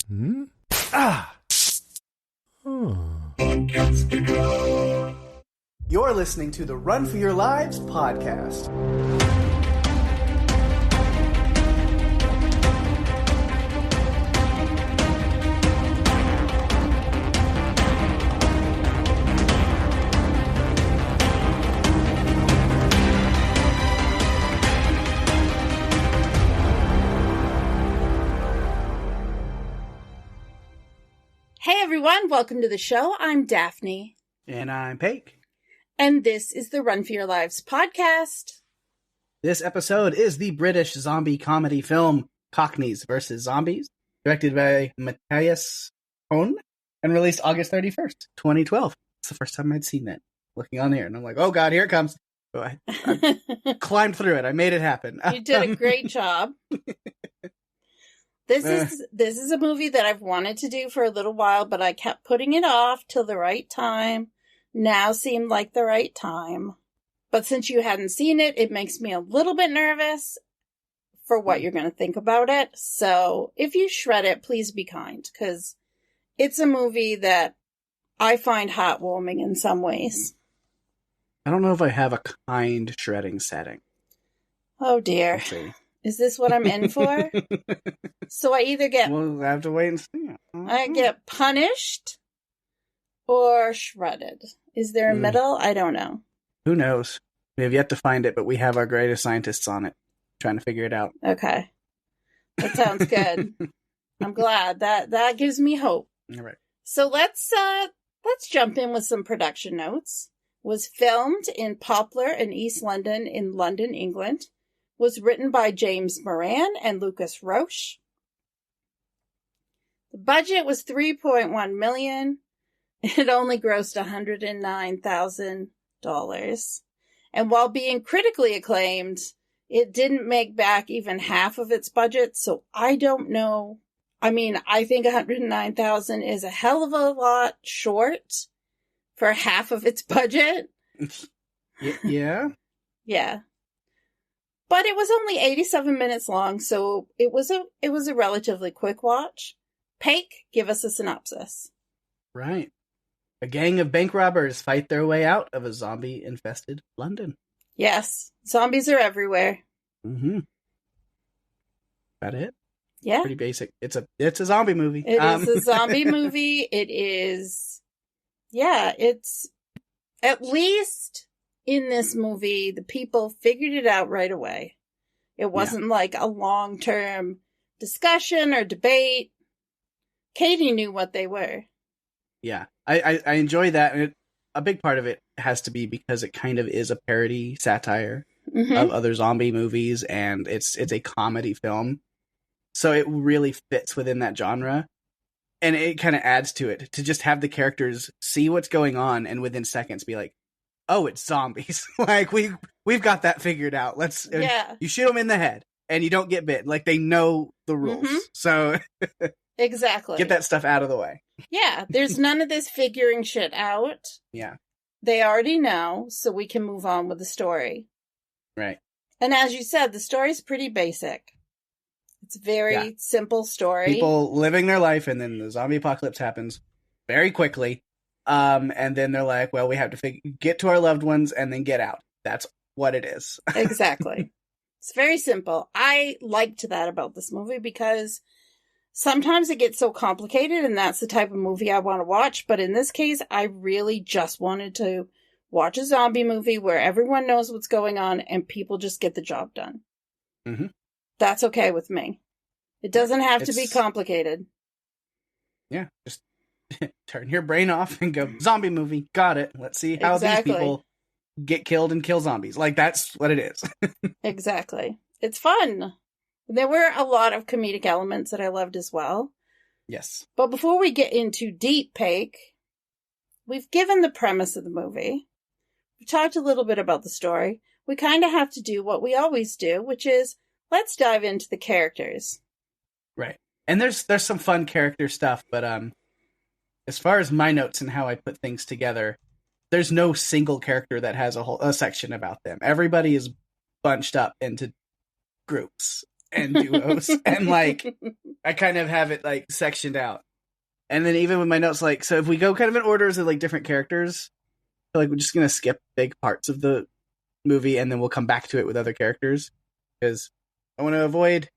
Hmm? Ah! You're listening to the Run for Your Lives podcast. Hey everyone, welcome to the show. I'm Daphne. And I'm Pake. And this is the Run for Your Lives podcast. This episode is the British zombie comedy film Cockneys vs. Zombies, directed by Matthias Hoene and released August 31st, 2012. It's the first time I'd seen that, looking on there, and I'm like, oh god, here it comes. So I climbed through it. I made it happen. You did a great job. This is a movie that I've wanted to do for a little while, but I kept putting it off till the right time. Now seemed like the right time. But since you hadn't seen it, it makes me a little bit nervous for what you're going to think about it. So if you shred it, please be kind, because it's a movie that I find heartwarming in some ways. I don't know if I have a kind shredding setting. Oh dear. Let's see. Is this what I'm in for? So I either get... We'll have to wait and see. I get punished or shredded. Is there a middle? I don't know. Who knows? We have yet to find it, but we have our greatest scientists on it, trying to figure it out. Okay. That sounds good. I'm glad. That gives me hope. All right. So let's jump in with some production notes. Was filmed in Poplar in East London in London, England. Was written by James Moran and Lucas Roche. The budget was $3.1 million. It only grossed $109,000. And while being critically acclaimed, it didn't make back even half of its budget, so I don't know. I mean, I think $109,000 is a hell of a lot short for half of its budget. Yeah? Yeah. But it was only 87 minutes long, so it was a relatively quick watch. Pake, give us a synopsis. Right. A gang of bank robbers fight their way out of a zombie-infested London. Yes, zombies are everywhere. Mm-hmm. That it? Yeah. Pretty basic. It's a zombie movie. It is a zombie movie. It is... Yeah, it's... At least... In this movie, the people figured it out right away. It wasn't like a long-term discussion or debate. Katie knew what they were. Yeah, I enjoy that. And a big part of it has to be because it kind of is a parody satire of other zombie movies, and it's a comedy film. So it really fits within that genre. And it kind of adds to it, to just have the characters see what's going on and within seconds be like, oh, it's zombies. Like, we've got that figured out. You shoot them in the head, and you don't get bit. Like, they know the rules. So, exactly. Get that stuff out of the way. Yeah, there's none of this figuring shit out. Yeah. They already know, so we can move on with the story. Right. And as you said, the story's pretty basic. It's a very simple story. People living their life, and then the zombie apocalypse happens very quickly. And then they're like, well, we have to get to our loved ones and then get out. That's what it is. Exactly. It's very simple. I liked that about this movie because sometimes it gets so complicated, and that's the type of movie I want to watch. But in this case, I really just wanted to watch a zombie movie where everyone knows what's going on and people just get the job done. Mm-hmm. That's okay with me. It doesn't have to be complicated. Yeah, just turn your brain off and go, zombie movie, got it. Let's see how these people get killed and kill zombies. Like, that's what it is. Exactly. It's fun. There were a lot of comedic elements that I loved as well. Yes. But before we get into deep, Pake, we've given the premise of the movie. We've talked a little bit about the story. We kind of have to do what we always do, which is, let's dive into the characters. Right. And there's some fun character stuff, but as far as my notes and how I put things together, there's no single character that has a section about them. Everybody is bunched up into groups. and duos. And like, I kind of have it like sectioned out. And then even with my notes, like, so if we go kind of in orders of like different characters, I feel like we're just going to skip big parts of the movie and then we'll come back to it with other characters. Because I want to avoid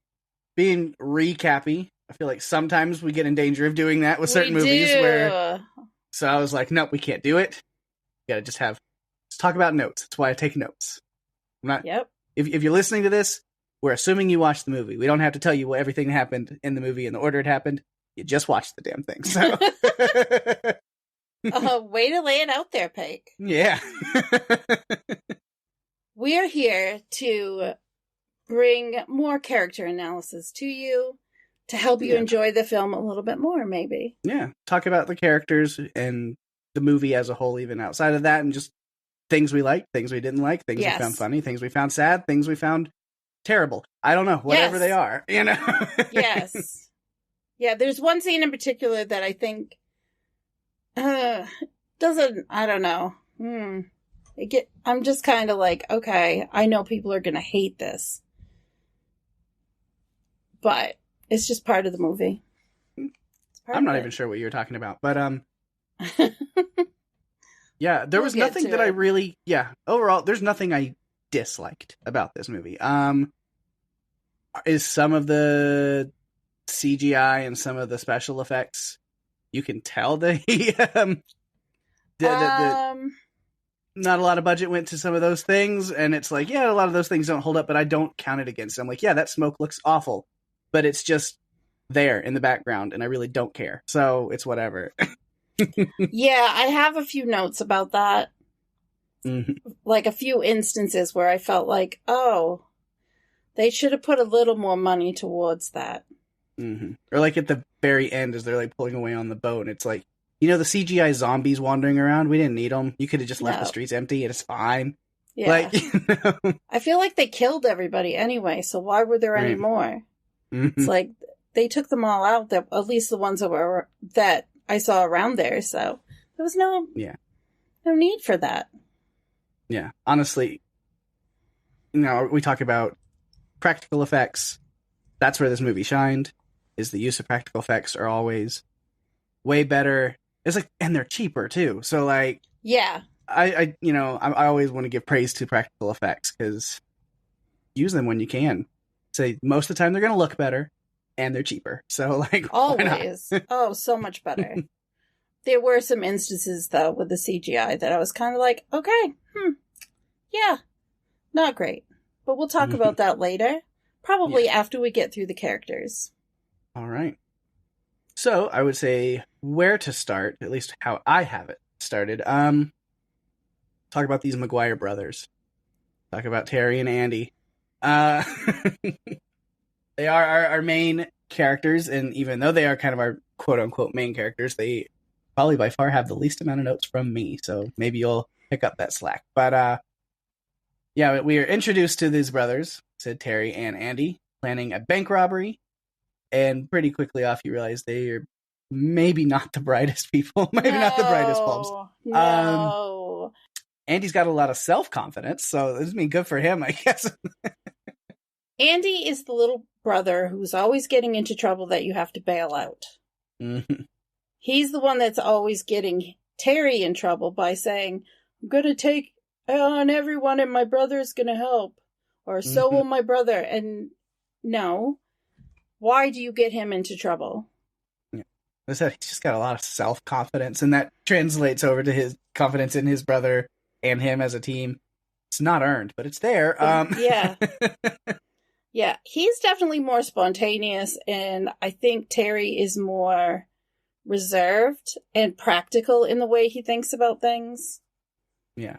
being recappy. I feel like sometimes we get in danger of doing that with certain movies where. So I was like, nope, we can't do it. You gotta just talk about notes. That's why I take notes. I'm not. Yep. If you're listening to this, we're assuming you watched the movie. We don't have to tell you what everything happened in the movie in the order it happened. You just watched the damn thing. So. Way to lay it out there, Pake. Yeah. We're here to bring more character analysis to you to help you enjoy the film a little bit more, maybe. Yeah. Talk about the characters and the movie as a whole, even outside of that, and just things we liked, things we didn't like, things we found funny, things we found sad, things we found terrible. I don't know, whatever they are, you know? Yes. Yeah, there's one scene in particular that I think doesn't, I don't know. I'm just kind of like, okay, I know people are going to hate this. But it's just part of the movie. I'm not even sure what you're talking about, but yeah, there was nothing that I really, overall, there's nothing I disliked about this movie. Is some of the CGI and some of the special effects, you can tell they, not a lot of budget went to some of those things, and it's like, yeah, a lot of those things don't hold up, but I don't count it against it. I'm like, yeah, that smoke looks awful, but it's just there in the background, and I really don't care. So it's whatever. Yeah, I have a few notes about that. Mm-hmm. Like a few instances where I felt like, oh, they should have put a little more money towards that. Mm-hmm. Or like at the very end as they're like pulling away on the boat, and it's like, you know, the CGI zombies wandering around, we didn't need them. You could have just left the streets empty and it's fine. Yeah. Like, you know? I feel like they killed everybody anyway, so why were there any more? Mm-hmm. It's like they took them all out, at least the ones that I saw around there, so there was no need for that. Yeah, honestly, you know, we talk about practical effects. That's where this movie shined, is the use of practical effects are always way better. It's like, and they're cheaper too. So like, yeah, I always want to give praise to practical effects because use them when you can. So most of the time they're going to look better and they're cheaper. So like, always. Oh, so much better. There were some instances though with the CGI that I was kind of like, okay, yeah, not great. But we'll talk about that later. Probably after we get through the characters. All right. So I would say where to start, at least how I have it started. Talk about these Maguire brothers. Talk about Terry and Andy. They are our main characters, and even though they are kind of our quote-unquote main characters, they probably by far have the least amount of notes from me, so maybe you'll pick up that slack. But yeah, we are introduced to these brothers, said Terry and Andy, planning a bank robbery, and pretty quickly off you realize they are maybe not the brightest people, maybe not the brightest bulbs. No. Andy's got a lot of self-confidence, so this means good for him, I guess. Andy is the little brother who's always getting into trouble that you have to bail out. Mm-hmm. He's the one that's always getting Terry in trouble by saying, I'm going to take on everyone and my brother's going to help. Or so will my brother. And no. Why do you get him into trouble? Yeah. I said, he's just got a lot of self-confidence, and that translates over to his confidence in his brother and him as a team. It's not earned, but it's there. Yeah. Yeah, he's definitely more spontaneous, and I think Terry is more reserved and practical in the way he thinks about things. Yeah.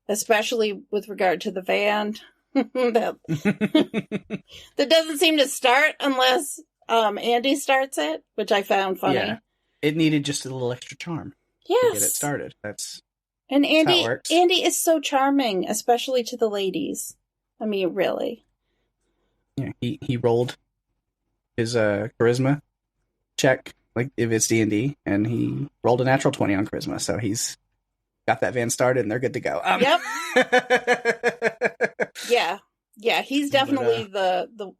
Especially with regard to the van. that doesn't seem to start unless Andy starts it, which I found funny. Yeah. It needed just a little extra charm to get it started. And Andy, that's how it works. Andy is so charming, especially to the ladies. I mean, really. Yeah, he rolled his charisma check, like if it's D&D, and he rolled a natural 20 on charisma, so he's got that van started and they're good to go. Yep. Yeah, he's definitely the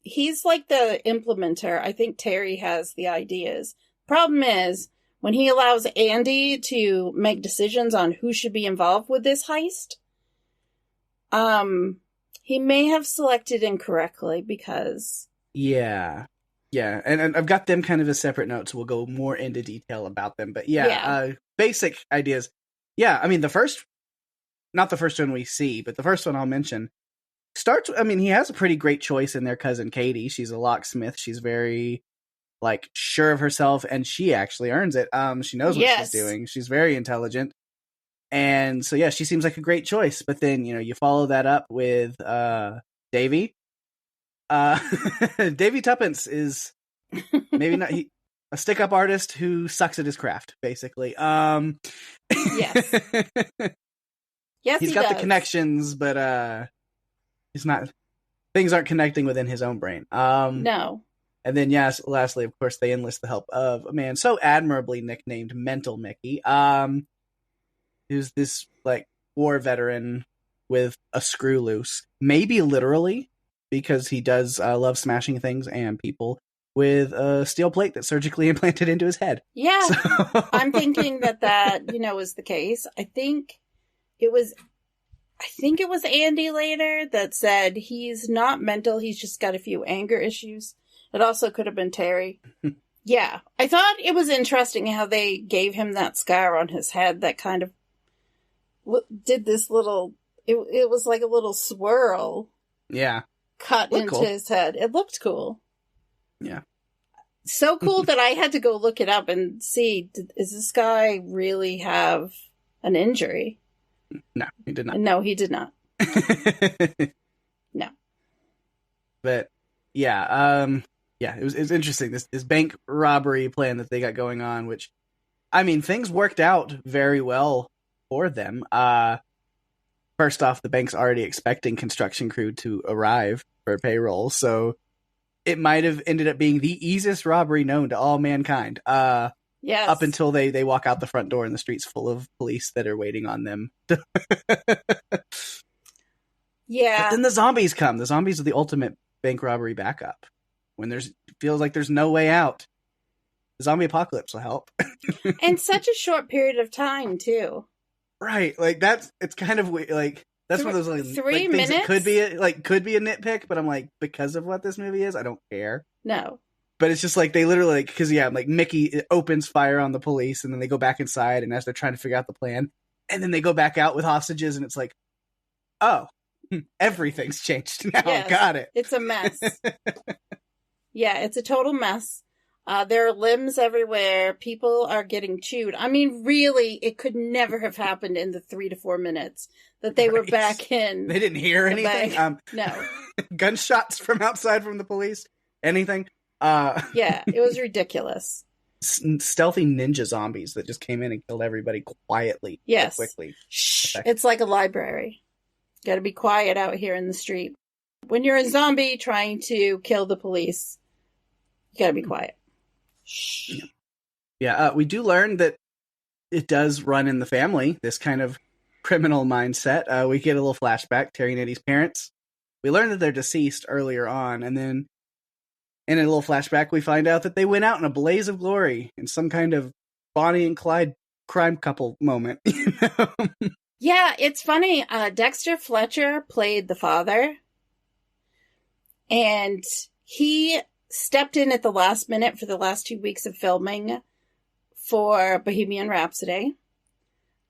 he's like the implementer. I think Terry has the ideas. Problem is, when he allows Andy to make decisions on who should be involved with this heist, he may have selected incorrectly because... Yeah. Yeah, and I've got them kind of as separate notes. We'll go more into detail about them. But basic ideas. Yeah, I mean, not the first one we see, but the first one I'll mention, he has a pretty great choice in their cousin Katie. She's a locksmith. She's very, like, sure of herself, and she actually earns it. She knows what she's doing. She's very intelligent. And so, yeah, she seems like a great choice. But then, you follow that up with Davy. Davy Tuppence is maybe not a stick-up artist who sucks at his craft, basically. Yes. Yes, he's got the connections, but he's not. Things aren't connecting within his own brain. No. And then, yes, lastly, of course, they enlist the help of a man so admirably nicknamed Mental Mickey, who's this, like, war veteran with a screw loose. Maybe literally, because he does love smashing things and people with a steel plate that's surgically implanted into his head. Yeah. So... I'm thinking that, is the case. I think it was Andy later that said he's not mental, he's just got a few anger issues. It also could have been Terry. Yeah. I thought it was interesting how they gave him that scar on his head that kind of did this little... It was like a little swirl. Yeah. Cut into his head. It looked cool. Yeah. So cool that I had to go look it up and see, does this guy really have an injury? No, he did not. No, he did not. No. But, yeah, it was interesting. This bank robbery plan that they got going on, which, I mean, things worked out very well for them. First off, the bank's already expecting construction crew to arrive for payroll, so it might have ended up being the easiest robbery known to all mankind. Yes. Up until they walk out the front door and the street's full of police that are waiting on them. Yeah. But then the zombies come. The zombies are the ultimate bank robbery backup. When feels like there's no way out, the zombie apocalypse will help. In such a short period of time, too. Right, like it's kind of weird. Like that's one of those like 3 minutes. Things that could be a nitpick, but I'm like, because of what this movie is, I don't care. No, but it's just like they literally because Mickey opens fire on the police, and then they go back inside, and as they're trying to figure out the plan, and then they go back out with hostages, and it's like, oh, everything's changed now. Yes, got it. It's a mess. Yeah, it's a total mess. There are limbs everywhere. People are getting chewed. I mean, really, it could never have happened in the 3 to 4 minutes that they were back in. They didn't hear anything. No. Gunshots from outside from the police. Anything. Yeah, it was ridiculous. Stealthy ninja zombies that just came in and killed everybody quietly. Yes. Quickly. Shh. It's like a library. Got to be quiet out here in the street. When you're a zombie trying to kill the police, you got to be quiet. Yeah, we do learn that it does run in the family, this kind of criminal mindset. We get a little flashback, Terry and Eddie's parents. We learn that they're deceased earlier on, and then in a little flashback, we find out that they went out in a blaze of glory in some kind of Bonnie and Clyde crime couple moment. Yeah, it's funny. Dexter Fletcher played the father, and he stepped in at the last minute for the last 2 weeks of filming for Bohemian Rhapsody.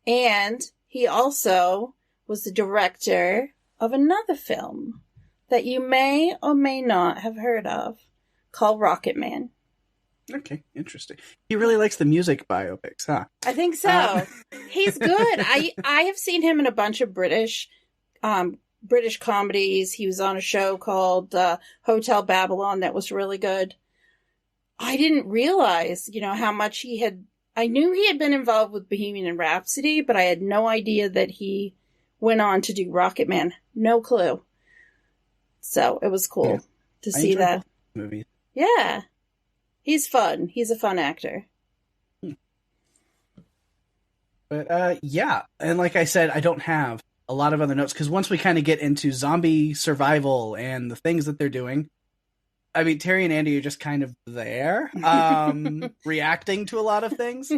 And he also was the director of another film that you may or may not have heard of called Rocket Man. Okay, interesting. He really likes the music biopics, huh? I think so. He's good. I have seen him in a bunch of British comedies. He was on a show called Hotel Babylon that was really good. I didn't realize, how much he had... I knew he had been involved with Bohemian Rhapsody, but I had no idea that he went on to do Rocket Man. No clue. So it was cool to see that. Movie. Yeah. He's fun. He's a fun actor. But yeah, and like I said, I don't have a lot of other notes, because once we kind of get into zombie survival and the things that they're doing, I mean, Terry and Andy are just kind of there, reacting to a lot of things.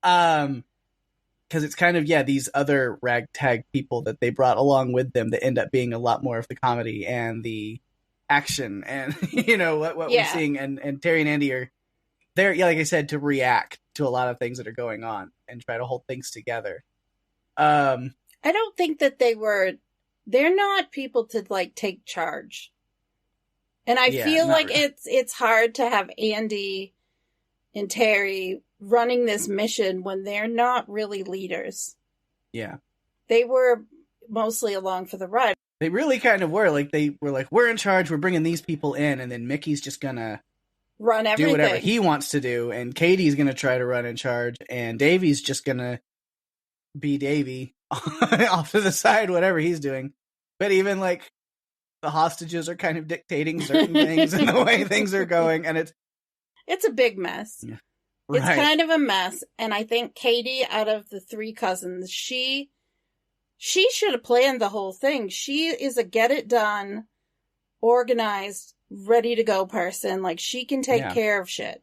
Because it's kind of, these other ragtag people that they brought along with them that end up being a lot more of the comedy and the action and, what we're seeing. And Terry and Andy are there, like I said, to react to a lot of things that are going on and try to hold things together. I don't think that they're not people to, like, take charge. And I feel like really. It's hard to have Andy and Terry running this mission when they're not really leaders. Yeah. They were mostly along for the ride. They really kind of were. Like, they were like, we're in charge, we're bringing these people in, and then Mickey's just gonna run everything. Do whatever he wants to do, and Katie's gonna try to run in charge, and Davy's just gonna be Davy off to the side, whatever he's doing. But even, like, the hostages are kind of dictating certain things and the way things are going, and it's a big mess. Yeah. Right. It's kind of a mess, and I think Katie, out of the three cousins, she should have planned the whole thing. She is a get-it-done, organized, ready-to-go person. Like, she can take care of shit.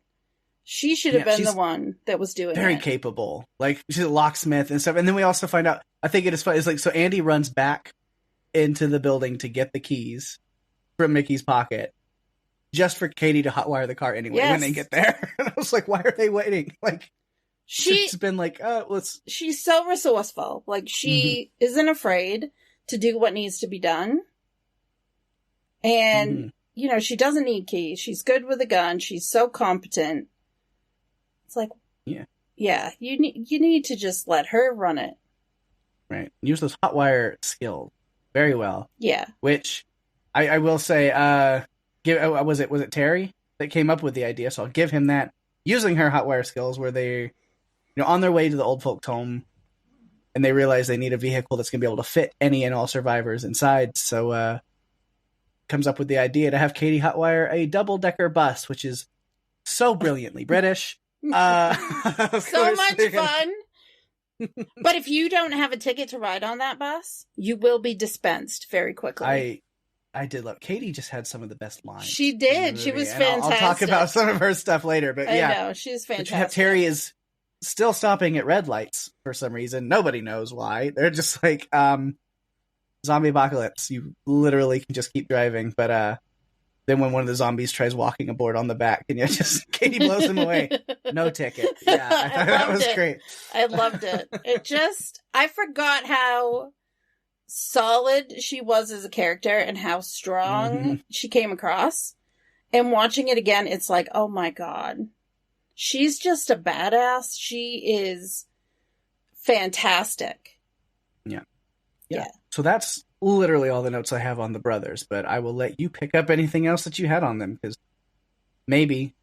She should have been the one that was doing it. Very capable. Like, she's a locksmith and stuff. And then we also find out, I think it is funny, it's like, so Andy runs back into the building to get the keys from Mickey's pocket just for Katie to hotwire the car anyway when they get there. And I was like, why are they waiting? Like, she's been like, she's so resourceful. Like, she isn't afraid to do what needs to be done. And, she doesn't need keys. She's good with a gun. She's so competent. It's like, you need to just let her run it. Right. Use those hotwire skills very well. Yeah. Which I will say, was it Terry that came up with the idea? So I'll give him that. Using her hotwire skills, where they, on their way to the old folks' home, and they realize they need a vehicle that's going to be able to fit any and all survivors inside. So comes up with the idea to have Katie hotwire a double-decker bus, which is so brilliantly British. So much fun. But if you don't have a ticket to ride on that bus, you will be dispensed very quickly. I did love Katie. Just had some of the best lines. She did. She was fantastic. I'll talk about some of her stuff later, but I know she's fantastic. Terry is still stopping at red lights for some reason. Nobody knows why. They're just like zombie apocalypse. You literally can just keep driving, but then when one of the zombies tries walking aboard on the back, and Katie blows him away. No ticket. Yeah, I thought that was great. I loved it. I forgot how solid she was as a character and how strong she came across. And watching it again, it's like, oh my God. She's just a badass. She is fantastic. Yeah. So that's literally all the notes I have on the brothers, but I will let you pick up anything else that you had on them, because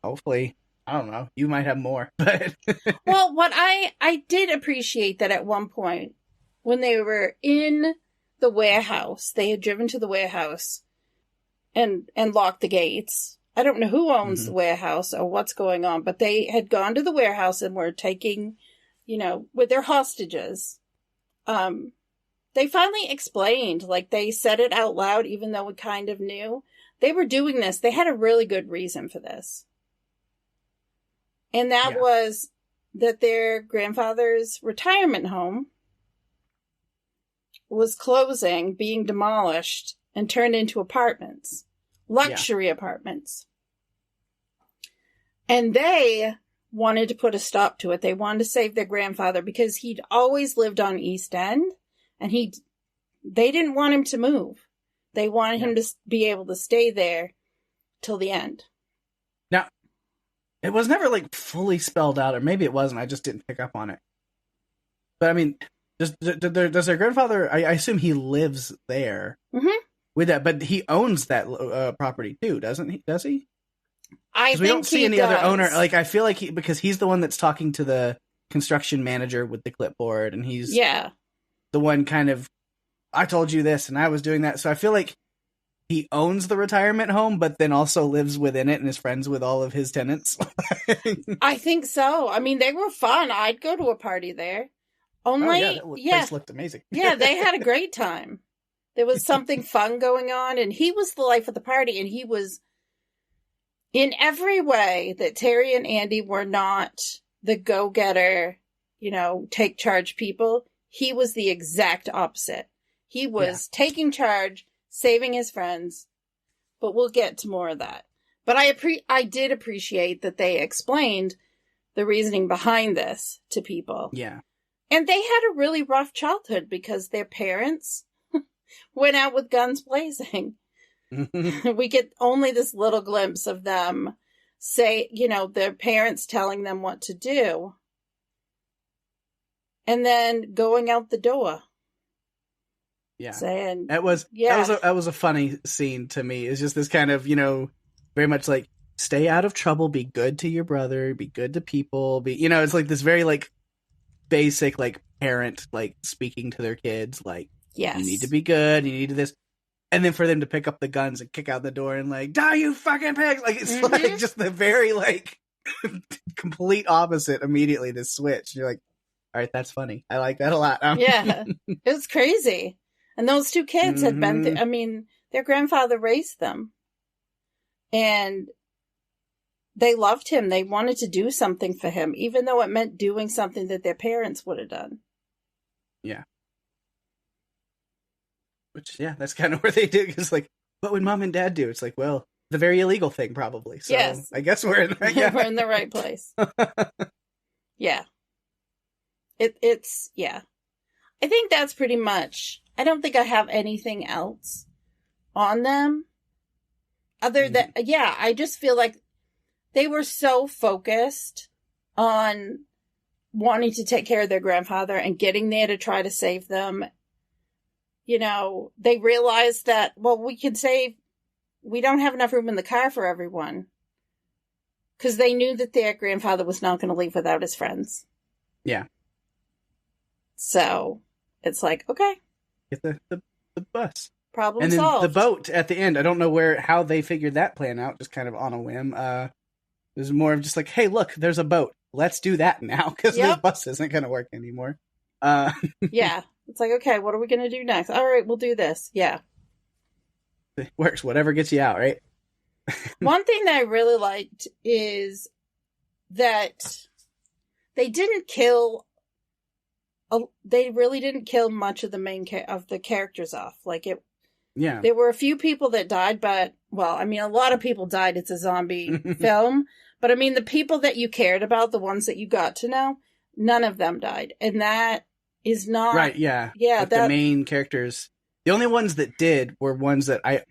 hopefully, I don't know, you might have more. But well, what I did appreciate that at one point when they were in the warehouse, they had driven to the warehouse and locked the gates. I don't know who owns the warehouse or what's going on, but they had gone to the warehouse and were taking, with their hostages. They finally explained, like, they said it out loud, even though we kind of knew. They were doing this. They had a really good reason for this. And that was that their grandfather's retirement home was closing, being demolished, and turned into apartments. Luxury apartments. And they wanted to put a stop to it. They wanted to save their grandfather because he'd always lived on East End. And they didn't want him to move. They wanted him to be able to stay there till the end. Now, it was never, like, fully spelled out, or maybe it wasn't. I just didn't pick up on it. But, I mean, does their grandfather, I assume he lives there with that, but he owns that property too, doesn't he? Does he? I think we don't see any does. other owner. Like, I feel like because he's the one that's talking to the construction manager with the clipboard, and he's the one kind of, I told you this and I was doing that. So I feel like he owns the retirement home, but then also lives within it and is friends with all of his tenants. I think so. I mean, they were fun. I'd go to a party there. Only, place looked amazing. Yeah, they had a great time. There was something fun going on, and he was the life of the party, and he was In every way that Terry and Andy were not the go-getter, take charge people, he was the exact opposite. He was taking charge, saving his friends, but we'll get to more of that. But I did appreciate that they explained the reasoning behind this to people. Yeah. And they had a really rough childhood because their parents went out with guns blazing. We get only this little glimpse of them say, their parents telling them what to do. And then going out the door. Yeah. Saying, that was a funny scene to me. It's just this kind of, very much like, stay out of trouble, be good to your brother, be good to people, it's like this very like basic like parent like speaking to their kids, like, yes, you need to be good, you need to this. And then for them to pick up the guns and kick out the door and like, die you fucking pigs! Like, it's like just the very like complete opposite immediately, this switch. You're like, all right, that's funny. I like that a lot. Yeah, it was crazy. And those two kids had been through, their grandfather raised them. And they loved him. They wanted to do something for him, even though it meant doing something that their parents would have done. Yeah. Which, that's kind of where they do. Because, like, what would mom and dad do? It's like, well, the very illegal thing, probably. So yes. I guess we're in we're in the right place. Yeah. It's I think that's pretty much, I don't think I have anything else on them. Other than, I just feel like they were so focused on wanting to take care of their grandfather and getting there to try to save them. They realized that, well, we don't have enough room in the car for everyone. Because they knew that their grandfather was not going to leave without his friends. Yeah. So, it's like, okay. Get the bus. Problem and then solved. The boat at the end, I don't know how they figured that plan out, just kind of on a whim. It was more of just like, hey, look, there's a boat. Let's do that now, because this bus isn't going to work anymore. Yeah. It's like, okay, what are we going to do next? All right, we'll do this. Yeah. It works. Whatever gets you out, right? One thing that I really liked is that they didn't kill... They really didn't kill much of the characters off. Like, it... Yeah. There were a few people that died, but... Well, a lot of people died. It's a zombie film. But, the people that you cared about, the ones that you got to know, none of them died. And that is not... Right, yeah. Yeah, like the main characters... The only ones that did were ones that I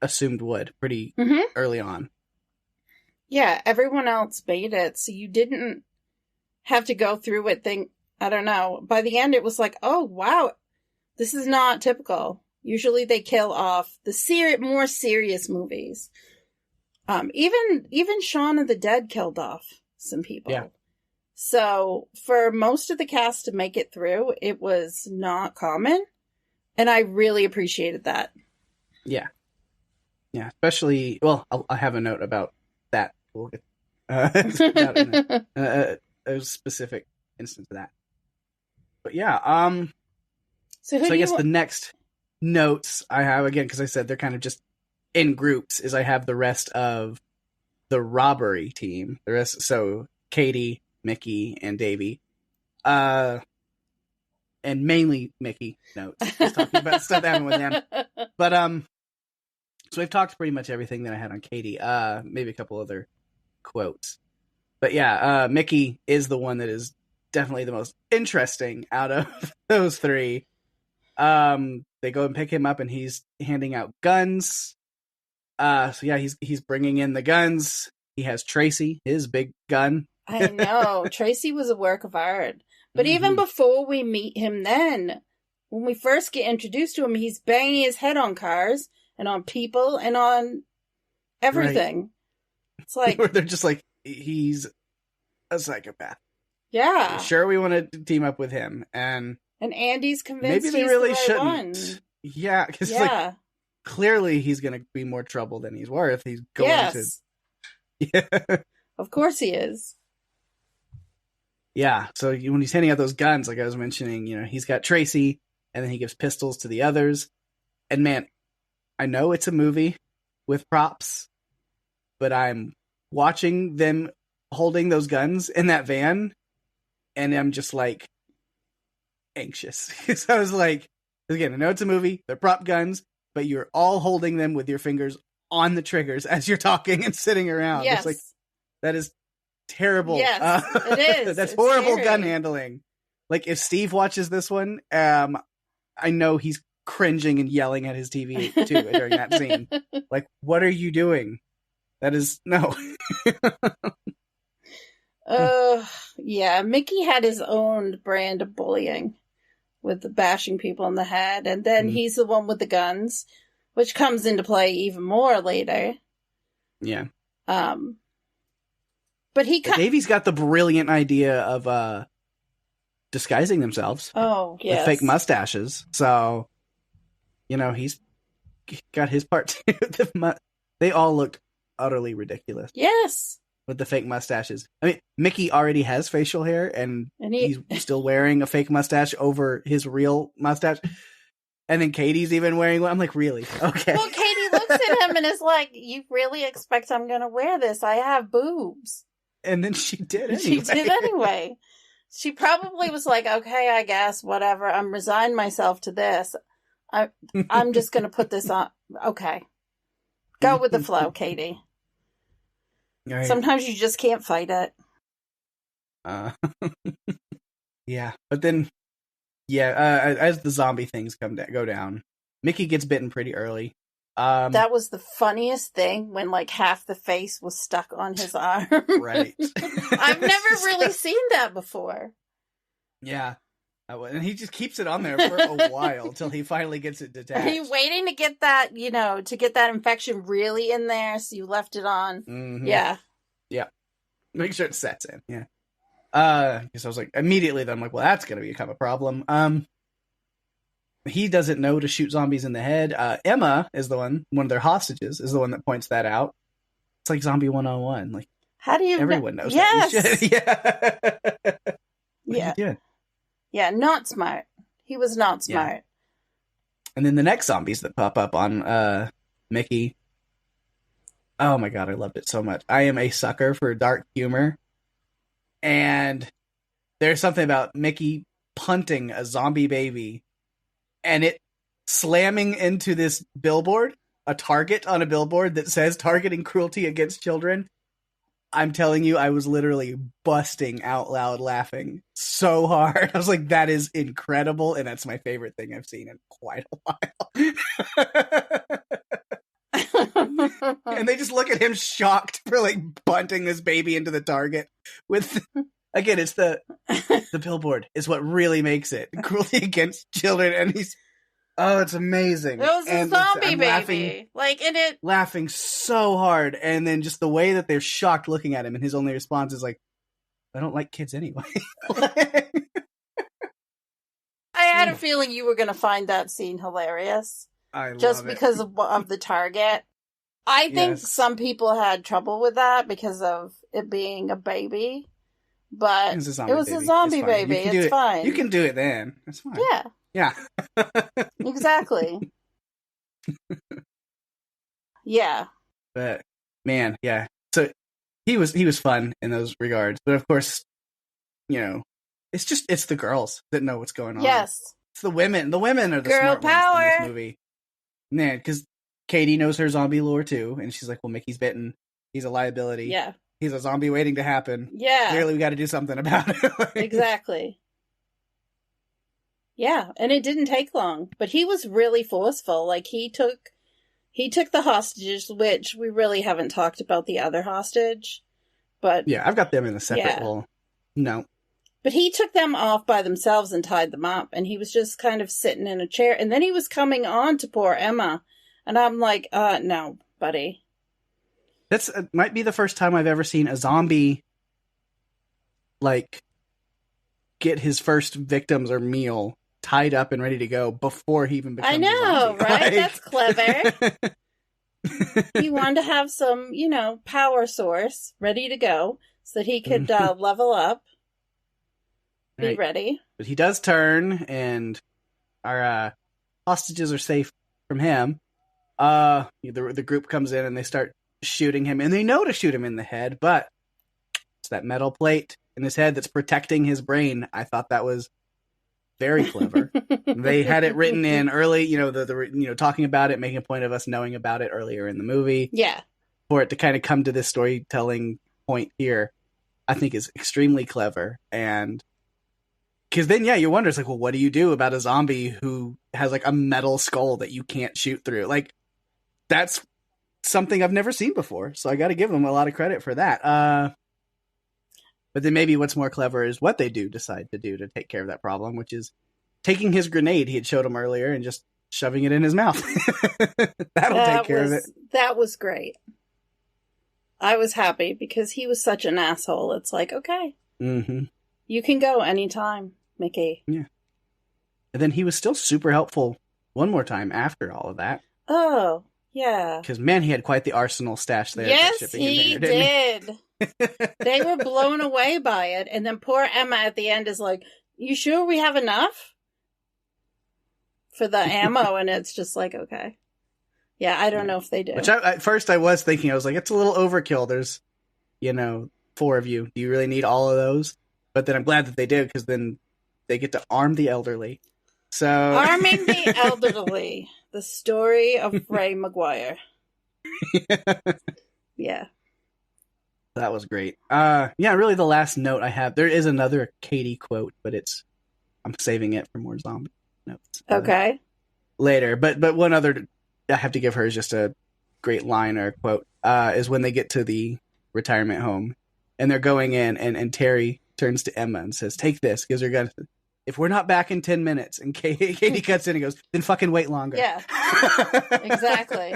assumed would pretty early on. Yeah, everyone else made it, so you didn't have to go through it. I don't know. By the end, it was like, oh, wow, this is not typical. Usually they kill off the more serious movies. Even Shaun of the Dead killed off some people. Yeah. So for most of the cast to make it through, it was not common. And I really appreciated that. Yeah. Yeah, especially, well, I'll have a note about that. We'll get about a specific instance of that. But yeah, so I guess the next notes I have, again, because I said they're kind of just in groups, is I have the rest of the robbery team. The rest, so Katie, Mickey, and Davey. And mainly Mickey notes. Just talking about stuff that happened with him. But, so I've talked pretty much everything that I had on Katie. Maybe a couple other quotes. But yeah, Mickey is the one that is definitely the most interesting out of those three. They go and pick him up and he's handing out guns. So yeah, he's bringing in the guns. He has Tracy, his big gun. I know. Tracy was a work of art. But even before we meet him then, when we first get introduced to him, he's banging his head on cars and on people and on everything. Right. It's like... They're just like, he's a psychopath. Yeah. Sure, we want to team up with him. And Andy's convinced maybe they really shouldn't. One. Yeah, because like, clearly he's going to be more trouble than he's worth. He's going to... Yeah. Of course he is. Yeah, so when he's handing out those guns, like I was mentioning, he's got Tracy, and then he gives pistols to the others. And man, I know it's a movie with props, but I'm watching them holding those guns in that van, and I'm just like anxious. So I was like, again, I know it's a movie, they're prop guns, but you're all holding them with your fingers on the triggers as you're talking and sitting around. Yes. It's like, that is terrible. Yes, it is. That's it's horrible scary. gun handling. Like, if Steve watches this one, I know he's cringing and yelling at his TV too during that scene. Like, what are you doing? That is no. Yeah, Mickey had his own brand of bullying with the bashing people in the head, and then he's the one with the guns, which comes into play even more later. Yeah. But Davy's got the brilliant idea of disguising themselves. Oh, yes. With fake mustaches. So, he's got his part too. They all looked utterly ridiculous. Yes. With the fake mustaches. I mean, Mickey already has facial hair, and he's still wearing a fake mustache over his real mustache. And then Katie's even wearing one. I'm like, really? Okay. Well, Katie looks at him and is like, you really expect I'm going to wear this? I have boobs. And then she did anyway. She did anyway. She probably was like, okay, I guess, whatever. I'm resigned myself to this. I'm just going to put this on. Okay. Go with the flow, Katie. Right. Sometimes you just can't fight it. Yeah. But then, as the zombie things go down, Mickey gets bitten pretty early. That was the funniest thing when like half the face was stuck on his arm. Right. I've never really seen that before. Yeah. And he just keeps it on there for a while until he finally gets it detached. Are you waiting to get that, to get that infection really in there, so you left it on? Mm-hmm. Yeah. Yeah. Make sure it sets in. Yeah. Because I was like, immediately then I'm like, well, that's going to become a problem. He doesn't know to shoot zombies in the head. Emma is one of their hostages, is the one that points that out. It's like Zombie 101. Like, how do you everyone knows yes. that. Yeah. What are you doing? Yeah, not smart. He was not smart. Yeah. And then the next zombies that pop up on Mickey. Oh my god, I loved it so much. I am a sucker for dark humor. And there's something about Mickey punting a zombie baby and it slamming into this billboard, a target on a billboard that says targeting cruelty against children. I'm telling you, I was literally busting out loud laughing so hard. I was like, that is incredible. And that's my favorite thing I've seen in quite a while. And they just look at him shocked for like bunting this baby into the target with, again, it's the billboard is what really makes it cruelty against children. And it's amazing. It was a zombie baby. Laughing so hard. And then just the way that they're shocked looking at him, and his only response is like, I don't like kids anyway. I had a feeling you were going to find that scene hilarious. Just because of the target. I think some people had trouble with that because of it being a baby. But it was a zombie baby. It's fine. You can do it then. It's fine. Yeah. Yeah. Exactly. Yeah. But man, yeah. So he was fun in those regards. But of course, it's the girls that know what's going on. Yes. It's the women. The women are the girl smart power ones in this movie. Man, because Katie knows her zombie lore too, and she's like, well, Mickey's bitten. He's a liability. Yeah. He's a zombie waiting to happen. Yeah. Clearly we got to do something about it. Exactly. Yeah, and it didn't take long, but he was really forceful. Like he took the hostages, which we really haven't talked about the other hostage, but yeah, I've got them in a separate little note. But he took them off by themselves and tied them up, and he was just kind of sitting in a chair, and then he was coming on to poor Emma, and I'm like, no, buddy. That's might be the first time I've ever seen a zombie like get his first victims or meal tied up and ready to go before he even becomes I know, a zombie. right? That's clever. He wanted to have some, power source ready to go so that he could level up, be ready. But he does turn, and our hostages are safe from him. The group comes in and they start shooting him, and they know to shoot him in the head, but it's that metal plate in his head that's protecting his brain. I thought that was very clever. They had it written in early, the talking about it, making a point of us knowing about it earlier in the movie. Yeah. For it to kind of come to this storytelling point here, I think is extremely clever. And because then, you wonder, it's like, well, what do you do about a zombie who has like a metal skull that you can't shoot through? Like, that's something I've never seen before. So I got to give them a lot of credit for that. But then maybe what's more clever is what they decide to do to take care of that problem, which is taking his grenade he had showed him earlier and just shoving it in his mouth. That'll take care of it. That was great. I was happy because he was such an asshole. It's like, okay, you can go anytime, Mickey. Yeah. And then he was still super helpful one more time after all of that. Oh, yeah. Because, man, he had quite the arsenal stash there. Yes, he did. They were blown away by it. And then poor Emma at the end is like, you sure we have enough for the ammo? And it's just like, okay. Yeah, I don't know if they do. Which at first I was thinking, I was like, it's a little overkill. There's, 4 of you. Do you really need all of those? But then I'm glad that they did, because then they get to arm the elderly. So arming the elderly. The story of Ray Maguire. Yeah. That was great. Really the last note I have, there is another Katie quote, but I'm saving it for more zombie notes. Okay. Later. But one other I have to give her is just a great line or quote, is when they get to the retirement home and they're going in and Terry turns to Emma and says, take this, because they're going to, if we're not back in 10 minutes, and Katie cuts in and goes, then fucking wait longer. Yeah. Exactly.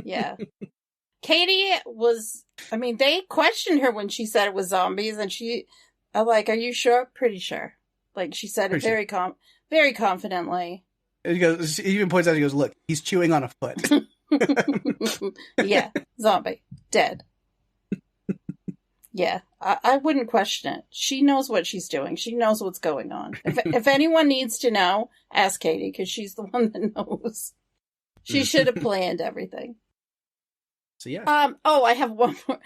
Yeah. Katie was, they questioned her when she said it was zombies, and I'm like, are you sure? Pretty sure. Like, she said it very confidently. He even points out, he goes, look, he's chewing on a foot. Yeah, zombie, dead. Yeah, I wouldn't question it. She knows what she's doing. She knows what's going on. If anyone needs to know, ask Katie, because she's the one that knows. She should have planned everything. So yeah. I have one more.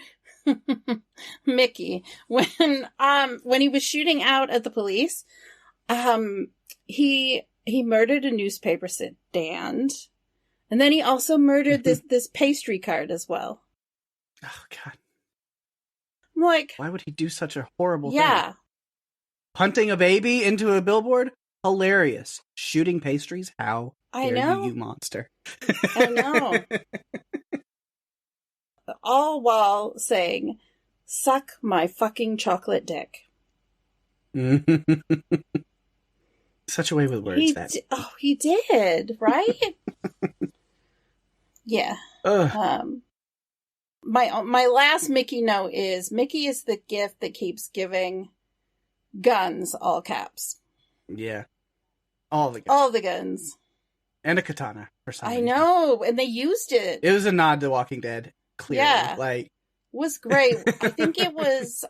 Mickey, when he was shooting out at the police, he murdered a newspaper stand, and then he also murdered this pastry cart as well. Oh God. I'm like, why would he do such a horrible thing? Yeah. Punting a baby into a billboard? Hilarious. Shooting pastries? How dare you monster. I know. All while saying, suck my fucking chocolate dick. Such a way with words. He did, right? Yeah. My last Mickey note is, Mickey is the gift that keeps giving guns, all caps. Yeah. All the guns. All the guns. And a katana for some reason. I know, and they used it. It was a nod to Walking Dead, clearly. Yeah. Like, was great. I think it was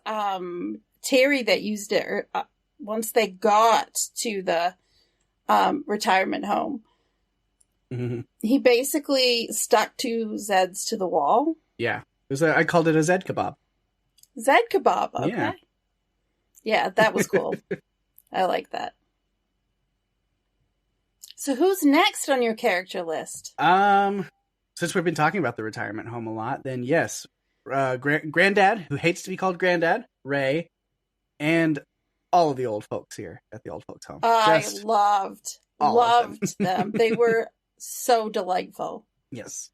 Terry that used it once they got to the retirement home. Mm-hmm. He basically stuck 2 Zeds to the wall. Yeah. I called it a Zed kebab. Zed kebab, okay. Yeah, that was cool. I like that. So who's next on your character list? Since we've been talking about the retirement home a lot, then yes, Granddad, who hates to be called Granddad, Ray, and all of the old folks here at the old folks home. I loved them. They were so delightful. Yes.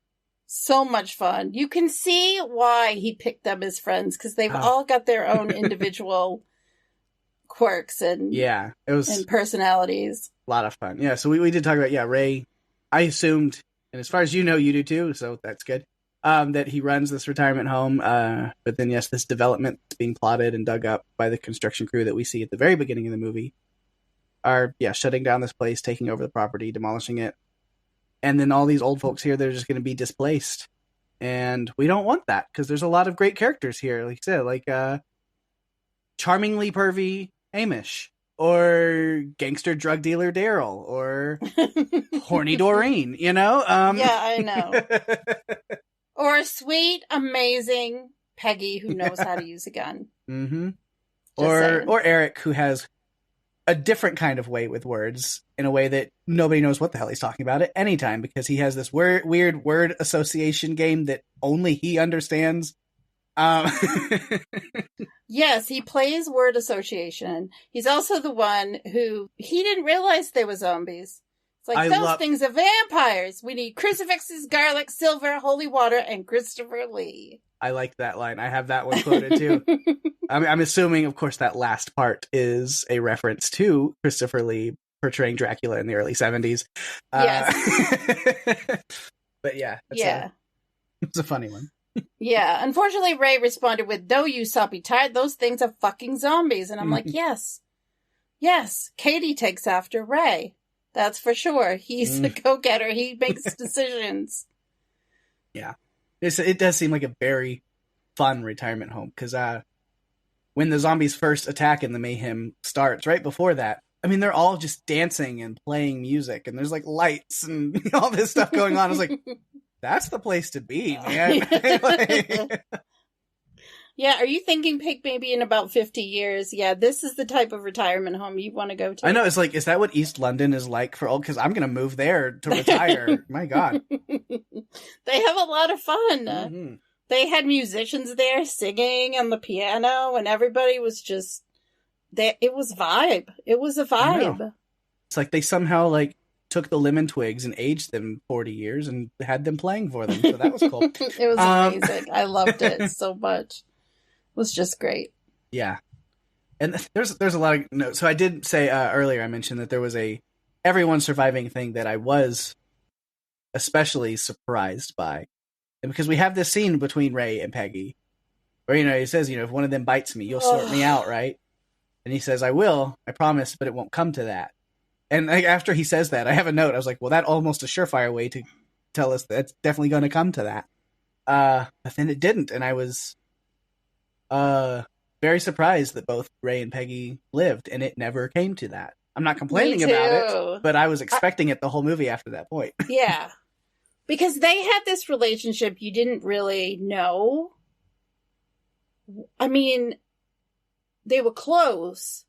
So much fun. You can see why he picked them as friends, because they've all got their own individual quirks and personalities. A lot of fun. Yeah, so we did talk about, Ray. I assumed, and as far as you know, you do too, so that's good, that he runs this retirement home. But then, yes, this development that's being plotted and dug up by the construction crew that we see at the very beginning of the movie are, shutting down this place, taking over the property, demolishing it. And then all these old folks here, they're just going to be displaced. And we don't want that, because there's a lot of great characters here, like I said, like charmingly pervy Amish, or gangster drug dealer Daryl, or horny Doreen, Yeah, I know. Or a sweet, amazing Peggy who knows how to use a gun. Mm-hmm. Or Eric, who has a different kind of way with words, in a way that nobody knows what the hell he's talking about at any time, because he has this weird word association game that only he understands. Yes, he plays word association. He's also the one who, he didn't realize they were zombies. It's like, those things are vampires. We need crucifixes, garlic, silver, holy water, and Christopher Lee. I like that line. I have that one quoted too. I'm assuming, of course, that last part is a reference to Christopher Lee portraying Dracula in the early 70s. Yes. But yeah. It's a funny one. Yeah. Unfortunately, Ray responded with, "No, you soppy tired. Those things are fucking zombies." And I'm like, yes. Yes. Katie takes after Ray. That's for sure. He's a go-getter. He makes decisions. Yeah. It does seem like a very fun retirement home, because when the zombies first attack and the mayhem starts, right before that, I mean, they're all just dancing and playing music, and there's like lights and all this stuff going on. I was like, that's the place to be, man. Yeah, are you thinking, Pake, maybe in about 50 years? Yeah, this is the type of retirement home you want to go to. I know, it's like, is that what East London is like for old? Because I'm going to move there to retire. My God. They have a lot of fun. Mm-hmm. They had musicians there singing on the piano, and everybody was just, it was vibe. It was a vibe. It's like they somehow like took the lemon twigs and aged them 40 years and had them playing for them. So that was cool. It was amazing. I loved it so much. It was just great. Yeah. And there's a lot of notes. So I did say earlier, I mentioned that there was a everyone surviving thing that I was especially surprised by. And because we have this scene between Ray and Peggy where, he says, if one of them bites me, you'll sort me out, right? And he says, I will, I promise, but it won't come to that. And like, after he says that, I have a note. I was like, well, that almost a surefire way to tell us that it's definitely going to come to that. But then it didn't. And I was very surprised that both Ray and Peggy lived, and it never came to that. I'm not complaining about it, but I was expecting it the whole movie after that point. Yeah. Because they had this relationship you didn't really know. I mean, they were close,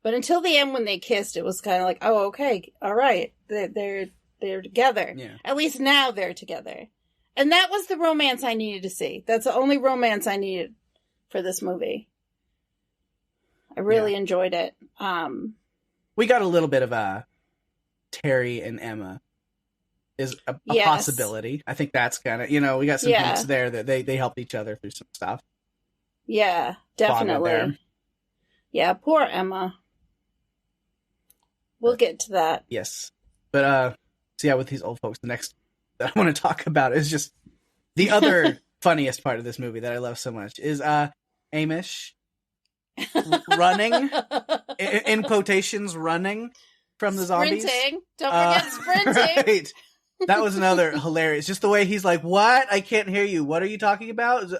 but until the end when they kissed, it was kind of like, oh, okay, all right, they're together. Yeah. At least now they're together. And that was the romance I needed to see. That's the only romance I needed for this movie. I really enjoyed it. We got a little bit of Terry and Emma is a possibility. I think that's kind of, we got some hints there that they helped each other through some stuff. Yeah, definitely. Yeah, poor Emma. We'll get to that. Yes. But, so yeah, with these old folks, the next that I want to talk about is just the other funniest part of this movie that I love so much is Amish running, in quotations, running from the zombies. Sprinting. Don't forget sprinting. Right. That was another hilarious. Just the way he's like, what? I can't hear you. What are you talking about?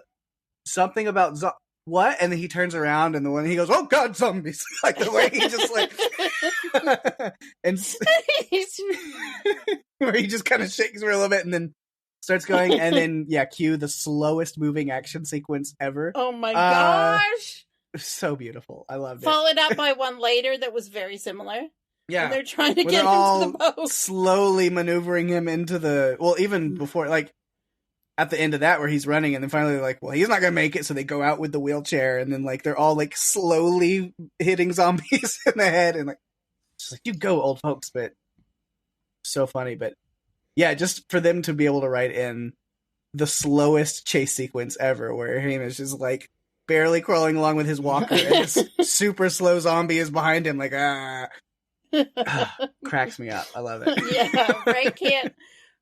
Something about what? And then he turns around and he goes, oh God, zombies. Like the way he just like, and where he just kind of shakes for a little bit and then starts going. And then, cue the slowest moving action sequence ever. Oh my gosh. So beautiful. I loved it. Followed up by one later that was very similar. Yeah. And they're trying to get into the boat. Slowly maneuvering him into even before, like, at the end of that where he's running, and then finally they're like, well, he's not going to make it, so they go out with the wheelchair, and then, like, they're all, like, slowly hitting zombies in the head, and, like, just like, you go, old folks, but so funny. But, yeah, just for them to be able to write in the slowest chase sequence ever, where Hamish is, like, barely crawling along with his walker, and this super slow zombie is behind him, like, cracks me up. I love it. Yeah,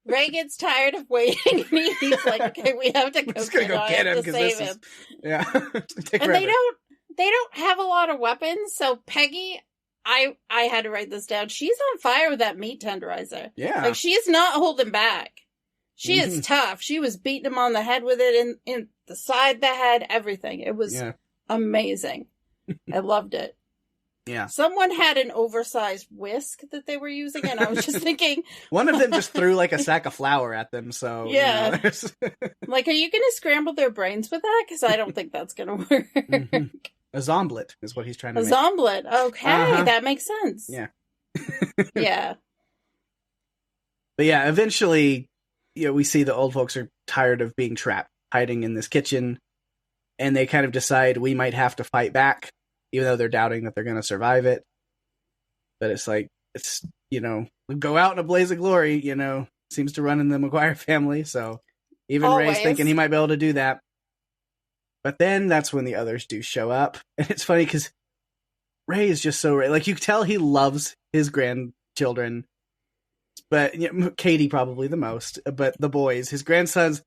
Ray gets tired of waiting, and he's like, "Okay, we have to go. Just gonna go get him because this is and they don't have a lot of weapons. So Peggy, I had to write this down. She's on fire with that meat tenderizer. Yeah, like she's not holding back. She is tough. She was beating him on the head with it, in the side, the head, everything. It was amazing. I loved it. Yeah. Someone had an oversized whisk that they were using, and I was just thinking... One of them just threw like a sack of flour at them, so... Yeah. Like, are you going to scramble their brains with that? Because I don't think that's going to work. Mm-hmm. A zomblet is what he's trying to make. A zomblet. Okay, that makes sense. Yeah. Yeah. But yeah, eventually, we see the old folks are tired of being trapped, hiding in this kitchen, and they kind of decide we might have to fight back, even though they're doubting that they're going to survive it. But it's like, go out in a blaze of glory, seems to run in the McGuire family, so even Ray's thinking he might be able to do that. But then that's when the others do show up. And it's funny because Ray is just so... Like, you can tell he loves his grandchildren, but Katie probably the most, but the boys, his grandsons,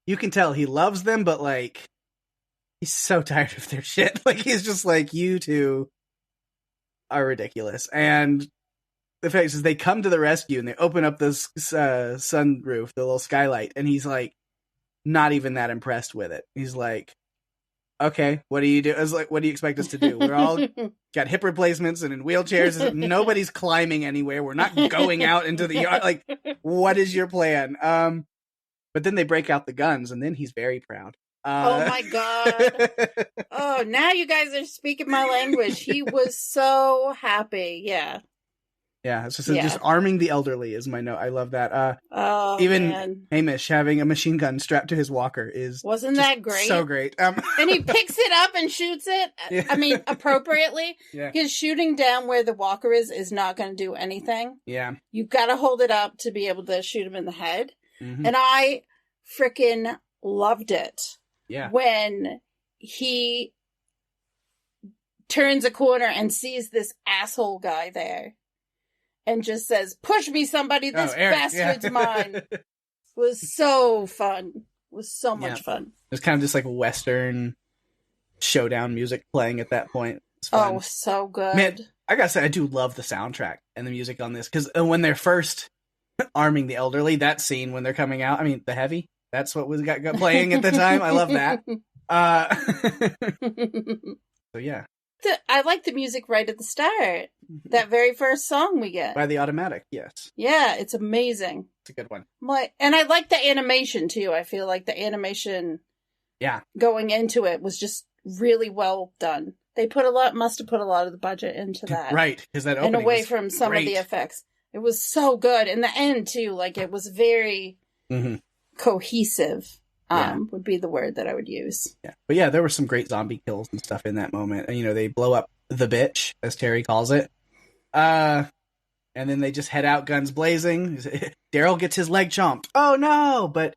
you can tell he loves them, but like, he's so tired of their shit. Like, he's just like, you two are ridiculous. And the fact is, they come to the rescue and they open up this sunroof, the little skylight, and he's like, not even that impressed with it. He's like, okay, what do you do? I was like, what do you expect us to do? We're all got hip replacements and in wheelchairs. Nobody's climbing anywhere. We're not going out into the yard. Like, what is your plan? But then they break out the guns, and then he's very proud. Oh my God. Oh, now you guys are speaking my language. He was so happy. Yeah. Yeah, it's just arming the elderly is my note. I love that. Even Hamish having a machine gun strapped to his walker wasn't that great? So great. And he picks it up and shoots it. Yeah. I mean, appropriately. Yeah. Because shooting down where the walker is not going to do anything. Yeah. You've got to hold it up to be able to shoot him in the head. Mm-hmm. And I freaking loved it. Yeah. When he turns a corner and sees this asshole guy there. And just says, push me, somebody, this bastard's mine. It was so fun. It was so much fun. It was kind of just like Western showdown music playing at that point. Oh, so good. Man, I gotta say, I do love the soundtrack and the music on this. Because when they're first arming the elderly, that scene when they're coming out, I mean, the heavy, that's what was got playing at the time. I love that. So yeah. I like the music right at the start. That very first song we get. By the Automatic, yes. Yeah, it's amazing. It's a good one. And I like the animation, too. I feel like the animation going into it was just really well done. They must have put a lot of the budget into that. Right, because that opening and away from some of the effects. It was so good. In the end, too, like, it was very cohesive. Would be the word that I would use. Yeah. But yeah, there were some great zombie kills and stuff in that moment. And, they blow up the bitch, as Terry calls it. And then they just head out, guns blazing. Daryl gets his leg chomped. Oh no! But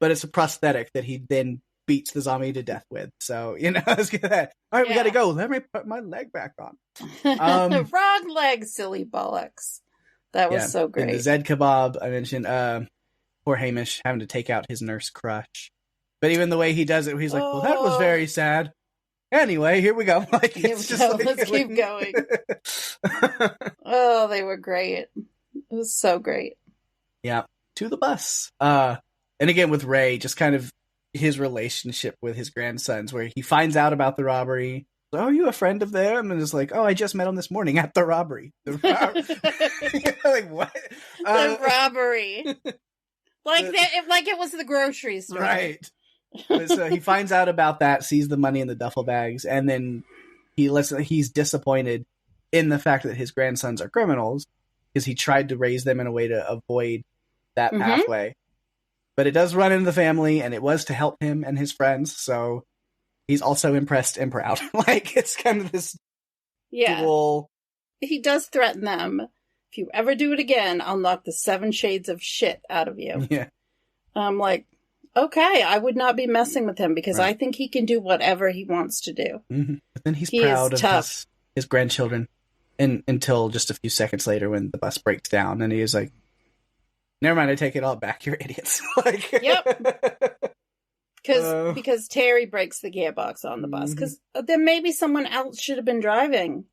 it's a prosthetic that he then beats the zombie to death with. So, let's get that. All right, we gotta go. Let me put my leg back on. Wrong leg, silly bollocks. That was so great. And the Zed kebab, I mentioned, poor Hamish having to take out his nurse crush. But even the way he does it, he's like, well, that was very sad. Anyway, here we go. Like, let's keep going. Oh, they were great. It was so great. Yeah. To the bus. And again, with Ray, just kind of his relationship with his grandsons, where he finds out about the robbery. Oh, are you a friend of them? And it's like, oh, I just met him this morning at the robbery. Like, what? The robbery. Like it was the grocery store. Right. So he finds out about that, sees the money in the duffel bags, and then he's disappointed in the fact that his grandsons are criminals because he tried to raise them in a way to avoid that pathway. But it does run in the family, and it was to help him and his friends, so he's also impressed and proud. Like, it's kind of this dual... He does threaten them. If you ever do it again, I'll knock the 7 shades of shit out of you. Yeah. I'm like, okay, I would not be messing with him because I think he can do whatever he wants to do. Mm-hmm. But then he's proud of his grandchildren until just a few seconds later when the bus breaks down and he is like, never mind, I take it all back. You're idiots. Like, yep. Because Terry breaks the gearbox on the bus. Because then maybe someone else should have been driving.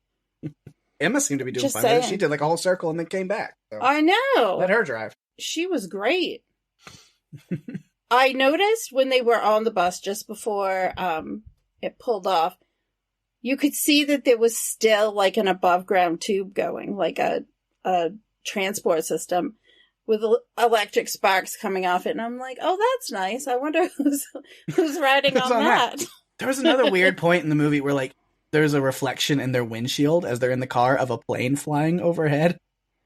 Emma seemed to be doing fine. She did like a whole circle and then came back. So I know. Let her drive. She was great. I noticed when they were on the bus just before it pulled off, you could see that there was still like an above ground tube going, like a transport system with electric sparks coming off it. And I'm like, oh, that's nice. I wonder who's riding on that. There was another weird point in the movie where like there's a reflection in their windshield as they're in the car of a plane flying overhead.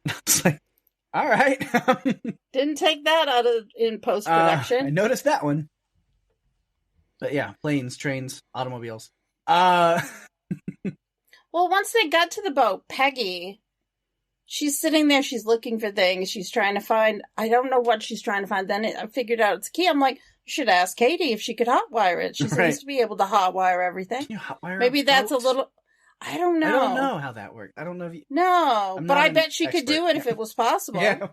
I was like, all right. Didn't take that out in post-production. I noticed that one. But yeah, planes, trains, automobiles. Well, once they got to the boat, Peggy, she's sitting there, she's looking for things, she's trying to find, I don't know what she's trying to find. Then I figured out it's a key. I'm like, you should ask Katie if she could hotwire it. She seems to be able to hotwire everything. Can you hotwire Maybe that's a little... I don't know. I don't know how that worked. I don't know if you... No, but I bet she could do it if it was possible. Yeah.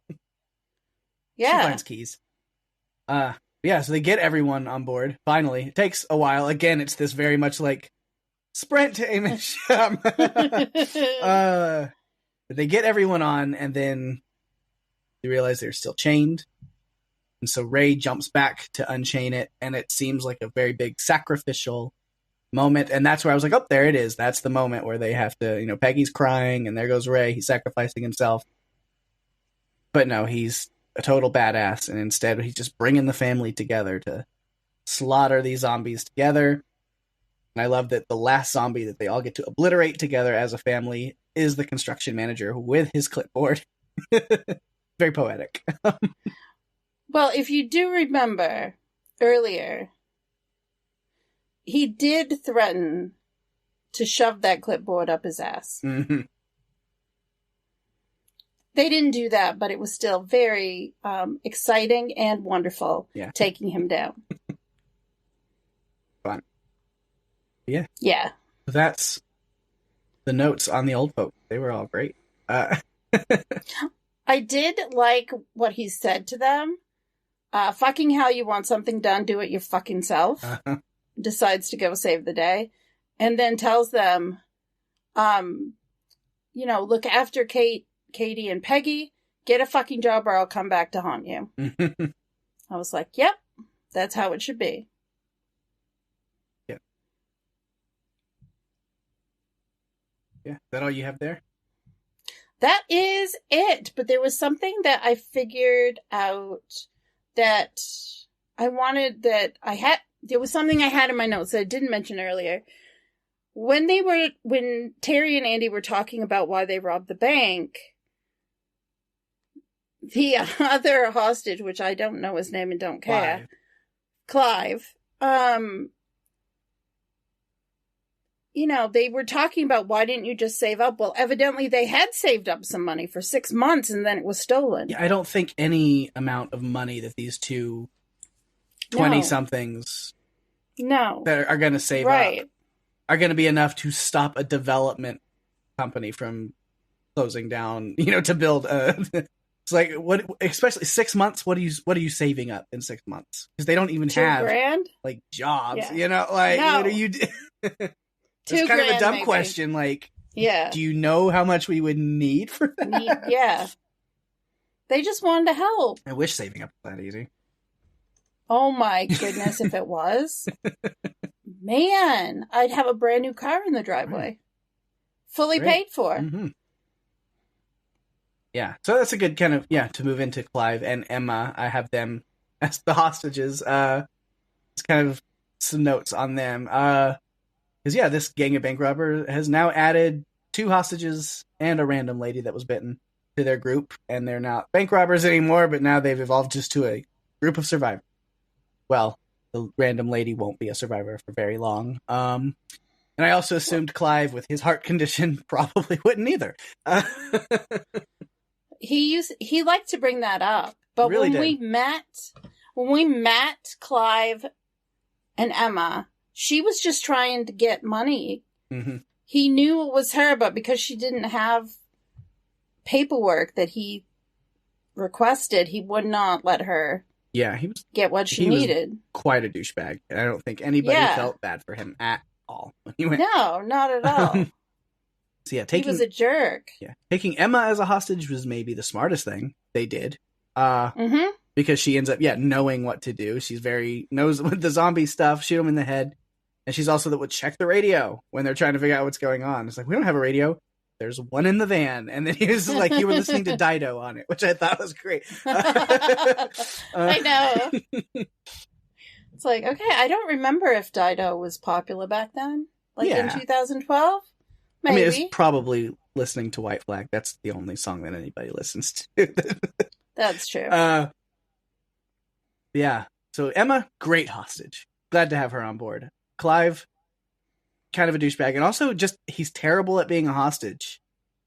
She finds keys. Yeah, so they get everyone on board, finally. It takes a while. Again, it's this very much like sprint to Amish. They get everyone on, and then they realize they're still chained. And so Ray jumps back to unchain it, and it seems like a very big sacrificial moment. And that's where I was like, oh, there it is. That's the moment where they have to, Peggy's crying, and there goes Ray. He's sacrificing himself. But no, he's a total badass, and instead he's just bringing the family together to slaughter these zombies together. And I love that the last zombie that they all get to obliterate together as a family is the construction manager with his clipboard. Very poetic. Well, if you do remember earlier, he did threaten to shove that clipboard up his ass. Mm-hmm. They didn't do that, but it was still very exciting and wonderful taking him down. Fun. Yeah. Yeah. That's the notes on the old folks. They were all great. I did like what he said to them. Fucking hell, you want something done, do it your fucking self. Uh-huh. Decides to go save the day. And then tells them, look after Katie and Peggy, get a fucking job or I'll come back to haunt you. I was like, yep, that's how it should be. Yeah. Yeah. Is that all you have there? That is it. But there was something that I figured out that I wanted there was something I had in my notes that I didn't mention earlier. When Terry and Andy were talking about why they robbed the bank, the other hostage, which I don't know his name and don't care, Clive, they were talking about why didn't you just save up? Well, evidently they had saved up some money for 6 months and then it was stolen. Yeah, I don't think any amount of money that these two 20-somethings that are going to save up are going to be enough to stop a development company from closing down, to build it's like, what, especially 6 months, what are you saving up in 6 months? Because they don't even have $2,000? like jobs, No. what are you it's kind of a dumb question. Like, do you know how much we would need for that? They just wanted to help. I wish saving up was that easy. Oh my goodness, if it was. Man, I'd have a brand new car in the driveway. Right. Fully paid for. Mm-hmm. Yeah, so that's a good kind of, to move into Clive and Emma. I have them as the hostages. It's kind of some notes on them. Because, this gang of bank robber has now added 2 hostages and a random lady that was bitten to their group. And they're not bank robbers anymore, but now they've evolved just to a group of survivors. Well, the random lady won't be a survivor for very long. And I also assumed Clive, with his heart condition, probably wouldn't either. He liked to bring that up, but really when we met Clive and Emma, she was just trying to get money. Mm-hmm. He knew it was her, but because she didn't have paperwork that he requested, he would not let her. Yeah, he was get what she needed. Quite a douchebag. I don't think anybody felt bad for him at all when he went. No, not at all. So he was a jerk. Yeah, taking Emma as a hostage was maybe the smartest thing they did. Because she ends up knowing what to do. She's knows with the zombie stuff. Shoot him in the head, And she's also that would check the radio when they're trying to figure out what's going on. It's like, we don't have a radio. There's one in the van. And then he was like, you were listening to Dido on it, which I thought was great. I know. It's like, okay, I don't remember if Dido was popular back then. Like in 2012? Maybe. I mean, it's probably listening to White Flag. That's the only song that anybody listens to. That's true. Yeah. So Emma, great hostage. Glad to have her on board. Clive, kind of a douchebag. And also just, he's terrible at being a hostage.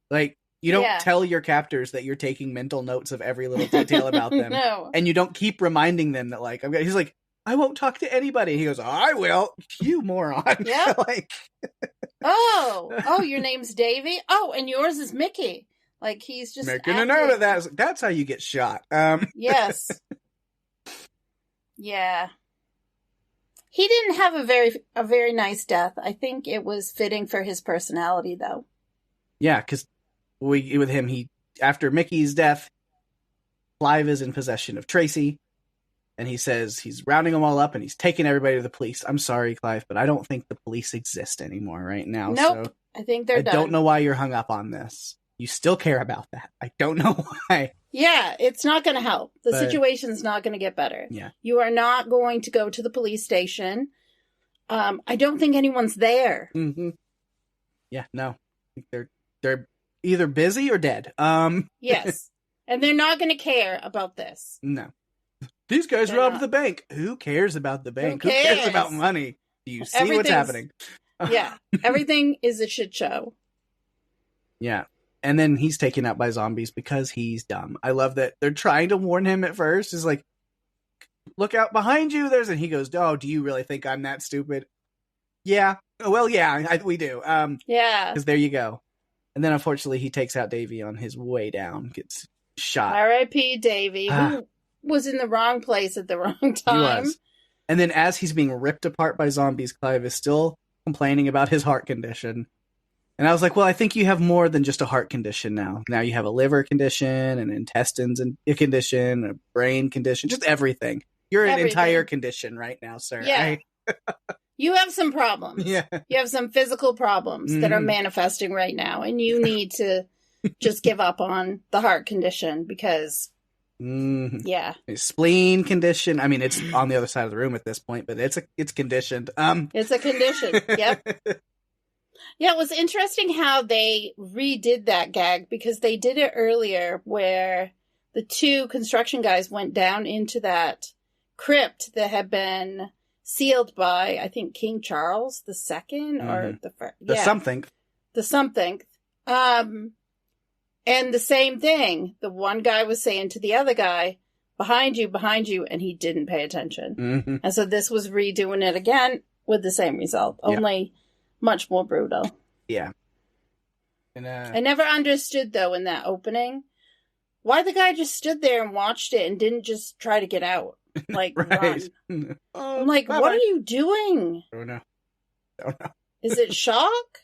Like, you don't tell your captors that you're taking mental notes of every little detail about them. No. And you don't keep reminding them that, like, he's like, I won't talk to anybody. He goes, I will. You moron. Yeah. Like, oh, your name's Davy? Oh, and yours is Mickey. Like, he's just making a note of that. That's how you get shot. Yes. Yeah. He didn't have a very nice death. I think it was fitting for his personality, though. Yeah, because with him, after Mickey's death, Clive is in possession of Tracy. And he says he's rounding them all up and he's taking everybody to the police. I'm sorry, Clive, but I don't think the police exist anymore right now. Nope. So I think they're done. I don't know why you're hung up on this. You still care about that. I don't know why. Yeah, it's not going to help. The situation's not going to get better. Yeah. You are not going to go to the police station. I don't think anyone's there. Mm-hmm. Yeah, no. I think they're either busy or dead. Yes. And they're not going to care about this. No. These guys robbed the bank. Who cares about the bank? Who cares about money? Do you see what's happening? Yeah. Everything is a shit show. Yeah. And then he's taken out by zombies because he's dumb. I love that they're trying to warn him at first. It's like, look out behind you. And he goes, oh, do you really think I'm that stupid? Yeah. Well, yeah, we do. Yeah. Because there you go. And then unfortunately he takes out Davy on his way down, gets shot. R.I.P. Davy, who was in the wrong place at the wrong time. He was. And then as he's being ripped apart by zombies, Clive is still complaining about his heart condition. And I was like, well, I think you have more than just a heart condition now. Now you have a liver condition, an intestines condition, a brain condition, just everything. You're an entire condition right now, sir. Yeah. You have some problems. Yeah. You have some physical problems that are manifesting right now. And you need to just give up on the heart condition because... Yeah. Spleen condition. I mean, it's on the other side of the room at this point, but it's conditioned. It's a condition. Yep. Yeah, it was interesting how they redid that gag because they did it earlier where the two construction guys went down into that crypt that had been sealed by, I think, King Charles II or the first. The something. The something. And the same thing, the one guy was saying to the other guy, behind you, and he didn't pay attention. Mm-hmm. And so this was redoing it again with the same result, only much more brutal. Yeah. And, I never understood, though, in that opening, why the guy just stood there and watched it and didn't just try to get out. Like, right. run. I'm like, what are you doing? I don't know. Is it shock?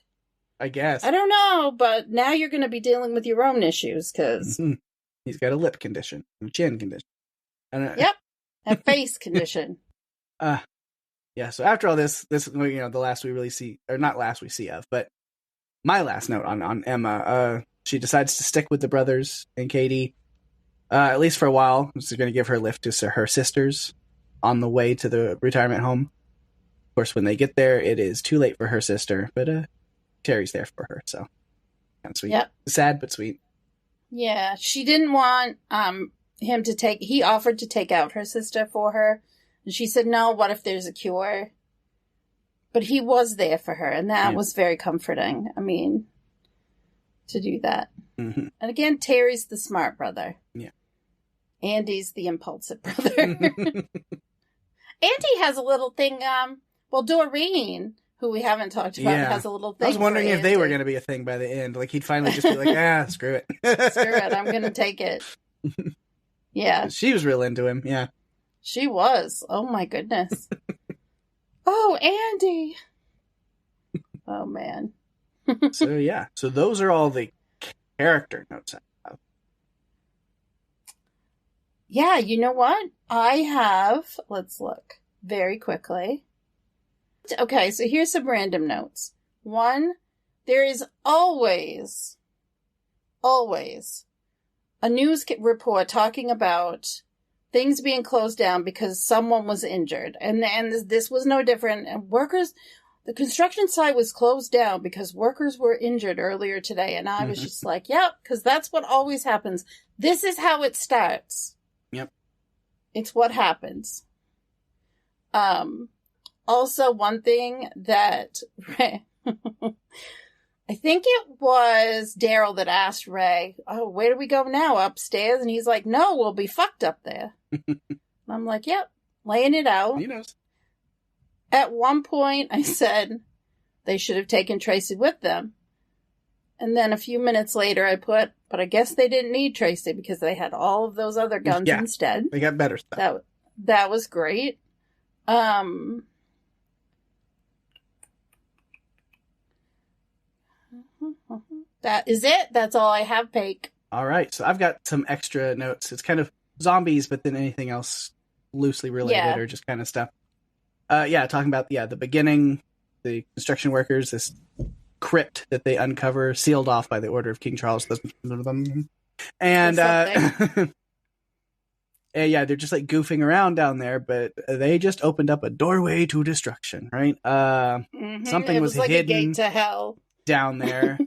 I guess. I don't know, but now you're going to be dealing with your own issues, because... He's got a lip condition, a chin condition. Yep, a face condition. Yeah, so after all this, the last we really see, or not last we see of, but my last note on Emma, she decides to stick with the brothers and Katie, at least for a while. She's going to give her a lift to her sisters on the way to the retirement home. Of course, when they get there, it is too late for her sister, but Terry's there for her, so kind of sweet. Yep. Sad, but sweet. Yeah, she didn't want him to take... He offered to take out her sister for her, and she said, no, what if there's a cure? But he was there for her, and that was very comforting. I mean, to do that. Mm-hmm. And again, Terry's the smart brother. Yeah. Andy's the impulsive brother. Andy has a little thing, Doreen, who we haven't talked about, has a little thing. I was wondering if they were going to be a thing by the end. Like, he'd finally just be like, screw it. Screw it, I'm going to take it. Yeah. She was real into him, yeah. She was. Oh, my goodness. Oh, Andy. Oh, man. So those are all the character notes I have. Yeah, you know what? I have, let's look very quickly. Okay, so here's some random notes. One, there is always a news report talking about things being closed down because someone was injured. And this was no different. And the construction site was closed down because workers were injured earlier today. And I was just like, yep, because that's what always happens. This is how it starts. Yep. It's what happens. Also, one thing that I think it was Daryl that asked Ray, oh, where do we go now? Upstairs? And he's like, no, we'll be fucked up there. And I'm like, yep, laying it out. He knows. At one point, I said they should have taken Tracy with them. And then a few minutes later, I put, but I guess they didn't need Tracy because they had all of those other guns instead. They got better stuff. That was great. That is it. That's all I have, Pake. All right. So I've got some extra notes. It's kind of zombies, but then anything else loosely related or just kind of stuff. Talking about the beginning, the construction workers, this crypt that they uncover, sealed off by the order of King Charles. And they're just like goofing around down there, but they just opened up a doorway to destruction, right? Something was like hidden, a gate to hell down there.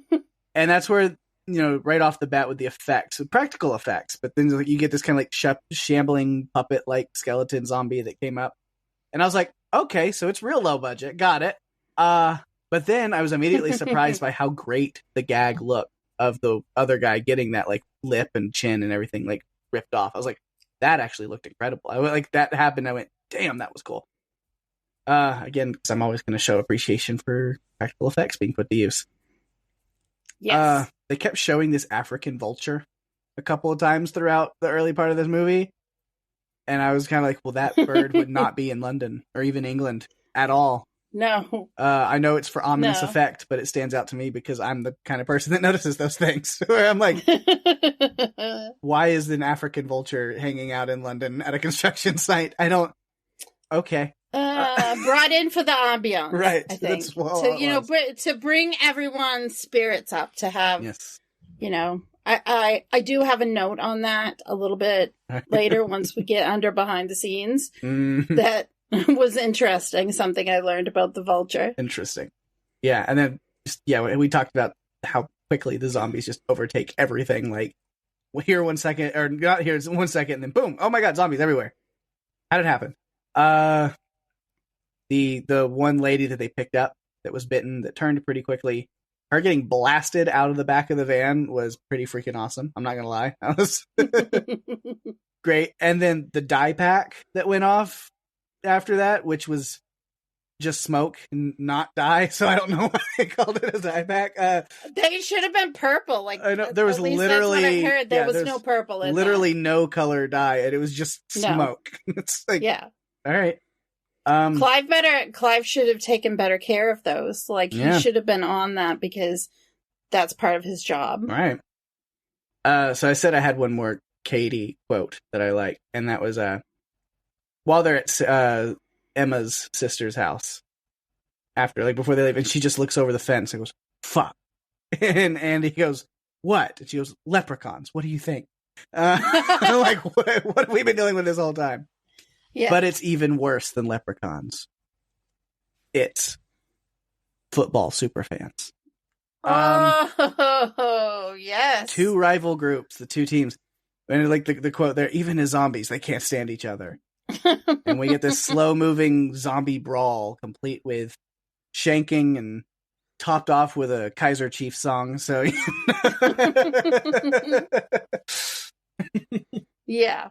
And that's where, right off the bat with the effects, with practical effects, but then you get this kind of like shambling puppet like skeleton zombie that came up. And I was like, okay, so it's real low budget. Got it. But then I was immediately surprised by how great the gag looked of the other guy getting that like lip and chin and everything like ripped off. I was like, that actually looked incredible. That happened. I went, damn, that was cool. Again, because I'm always going to show appreciation for practical effects being put to use. Yes. They kept showing this African vulture a couple of times throughout the early part of this movie. And I was kind of like, well, that bird would not be in London or even England at all. No. I know it's for ominous effect, but it stands out to me because I'm the kind of person that notices those things. Where I'm like, why is an African vulture hanging out in London at a construction site? I don't. Okay. Brought in for the ambiance, right? I think to bring everyone's spirits up. To have, I do have a note on that a little bit later once we get under behind the scenes. That was interesting. Something I learned about the vulture. Interesting. Yeah, and then we talked about how quickly the zombies just overtake everything. Like here 1 second, or not here 1 second, and then boom! Oh my god, zombies everywhere! How did it happen? The one lady that they picked up that was bitten that turned pretty quickly, her getting blasted out of the back of the van was pretty freaking awesome. I'm not gonna lie, that was great. And then the dye pack that went off after that, which was just smoke and not dye, so I don't know why they called it a dye pack. They should have been purple. Like I know there was literally that's what I heard. There was no purple in literally no color dye, and it was just smoke. It's like, all right. Clive should have taken better care of those. Like he should have been on that because that's part of his job. Right. So I said I had one more Katie quote that I like, and that was while they're at Emma's sister's house before they leave, and she just looks over the fence and goes, fuck. And he goes, what? And she goes, leprechauns. What do you think? I'm like, what have we been dealing with this whole time? Yeah. But it's even worse than leprechauns. It's football superfans. Yes. Two rival groups, the two teams. And like the quote there, even as zombies, they can't stand each other. And we get this slow-moving zombie brawl, complete with shanking and topped off with a Kaiser Chiefs song. So, yeah.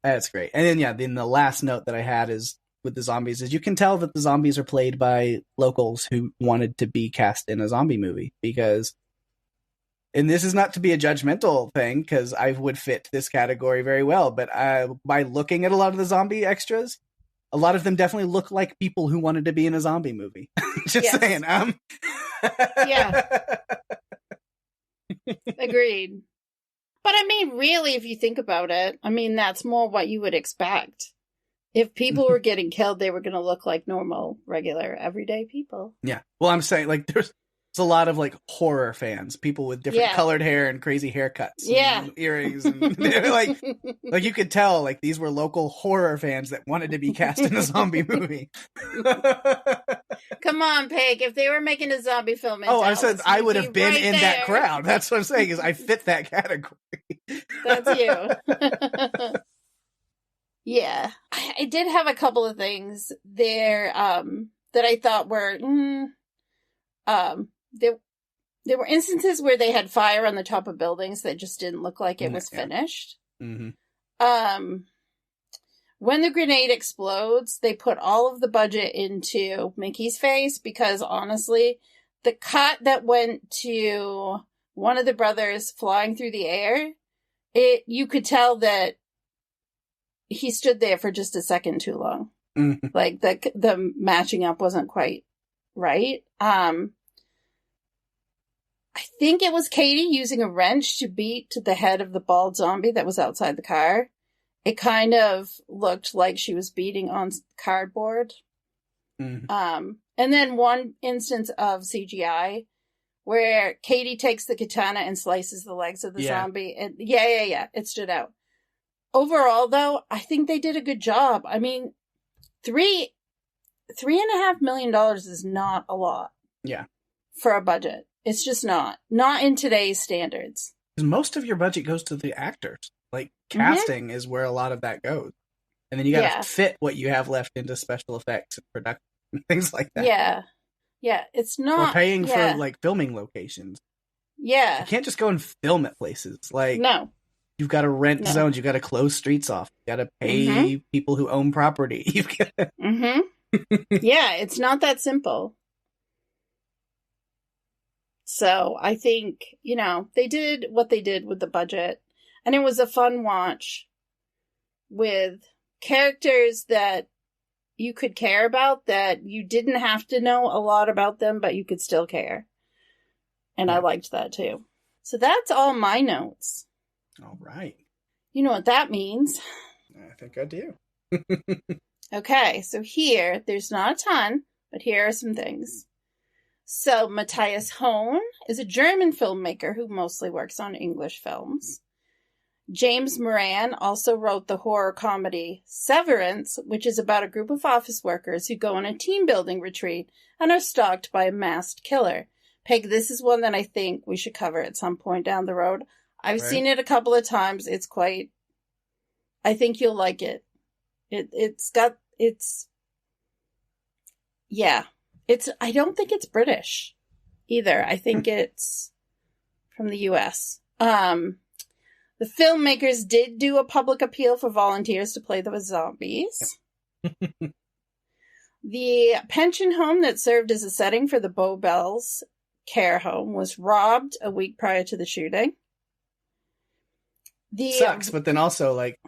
That's great. And then the last note that I had is with the zombies is you can tell that the zombies are played by locals who wanted to be cast in a zombie movie because, and this is not to be a judgmental thing because I would fit this category very well, but by looking at a lot of the zombie extras, a lot of them definitely look like people who wanted to be in a zombie movie. Just saying. Yeah. Agreed. But I mean, really, if you think about it, I mean, that's more what you would expect If people were getting killed, they were going to look like normal, regular, everyday people. Yeah. Well, I'm saying, like, there's a lot of, like, horror fans, people with different colored hair and crazy haircuts and earrings. And they're like you could tell, like, these were local horror fans that wanted to be cast in a zombie movie. Come on, Pake. If they were making a zombie film in Dallas, I said I would have been right in that crowd. That's what I'm saying, is I fit that category. That's you. Yeah. I did have a couple of things there that I thought were... there were instances where they had fire on the top of buildings that just didn't look like it was finished. Mm-hmm. When the grenade explodes, they put all of the budget into Mickey's face because, honestly, the cut that went to one of the brothers flying through the air, you could tell that he stood there for just a second too long. Mm-hmm. Like, the matching up wasn't quite right. I think it was Katie using a wrench to beat the head of the bald zombie that was outside the car. It kind of looked like she was beating on cardboard. Mm-hmm. And then one instance of CGI where Katie takes the katana and slices the legs of the zombie. And yeah. It stood out. Overall, though, I think they did a good job. I mean, $3.5 million is not a lot. Yeah. For a budget. It's just not. Not in today's standards. Because most of your budget goes to the actors. Like, casting is where a lot of that goes. And then you gotta fit what you have left into special effects and production and things like that. Yeah. Yeah, it's not... Or paying for, like, filming locations. Yeah. You can't just go and film at places. Like, no. You've got to rent zones. You've got to close streets off. You've got to pay people who own property. You've got to... Yeah, it's not that simple. So I think, they did what they did with the budget. And it was a fun watch with characters that you could care about, that you didn't have to know a lot about them, but you could still care. And I liked that too. So that's all my notes. All right. You know what that means. I think I do. Okay, so there's not a ton, but here are some things. So Matthias Hoene is a German filmmaker who mostly works on English films. James Moran also wrote the horror comedy Severance, which is about a group of office workers who go on a team-building retreat and are stalked by a masked killer. Peg, this is one that I think we should cover at some point down the road. I've seen it a couple of times. It's quite... I think you'll like it. I don't think it's British either. I think it's from the US. The filmmakers did do a public appeal for volunteers to play the zombies. The pension home that served as a setting for the Bow Bells care home was robbed a week prior to the shooting. Sucks, but then also, like,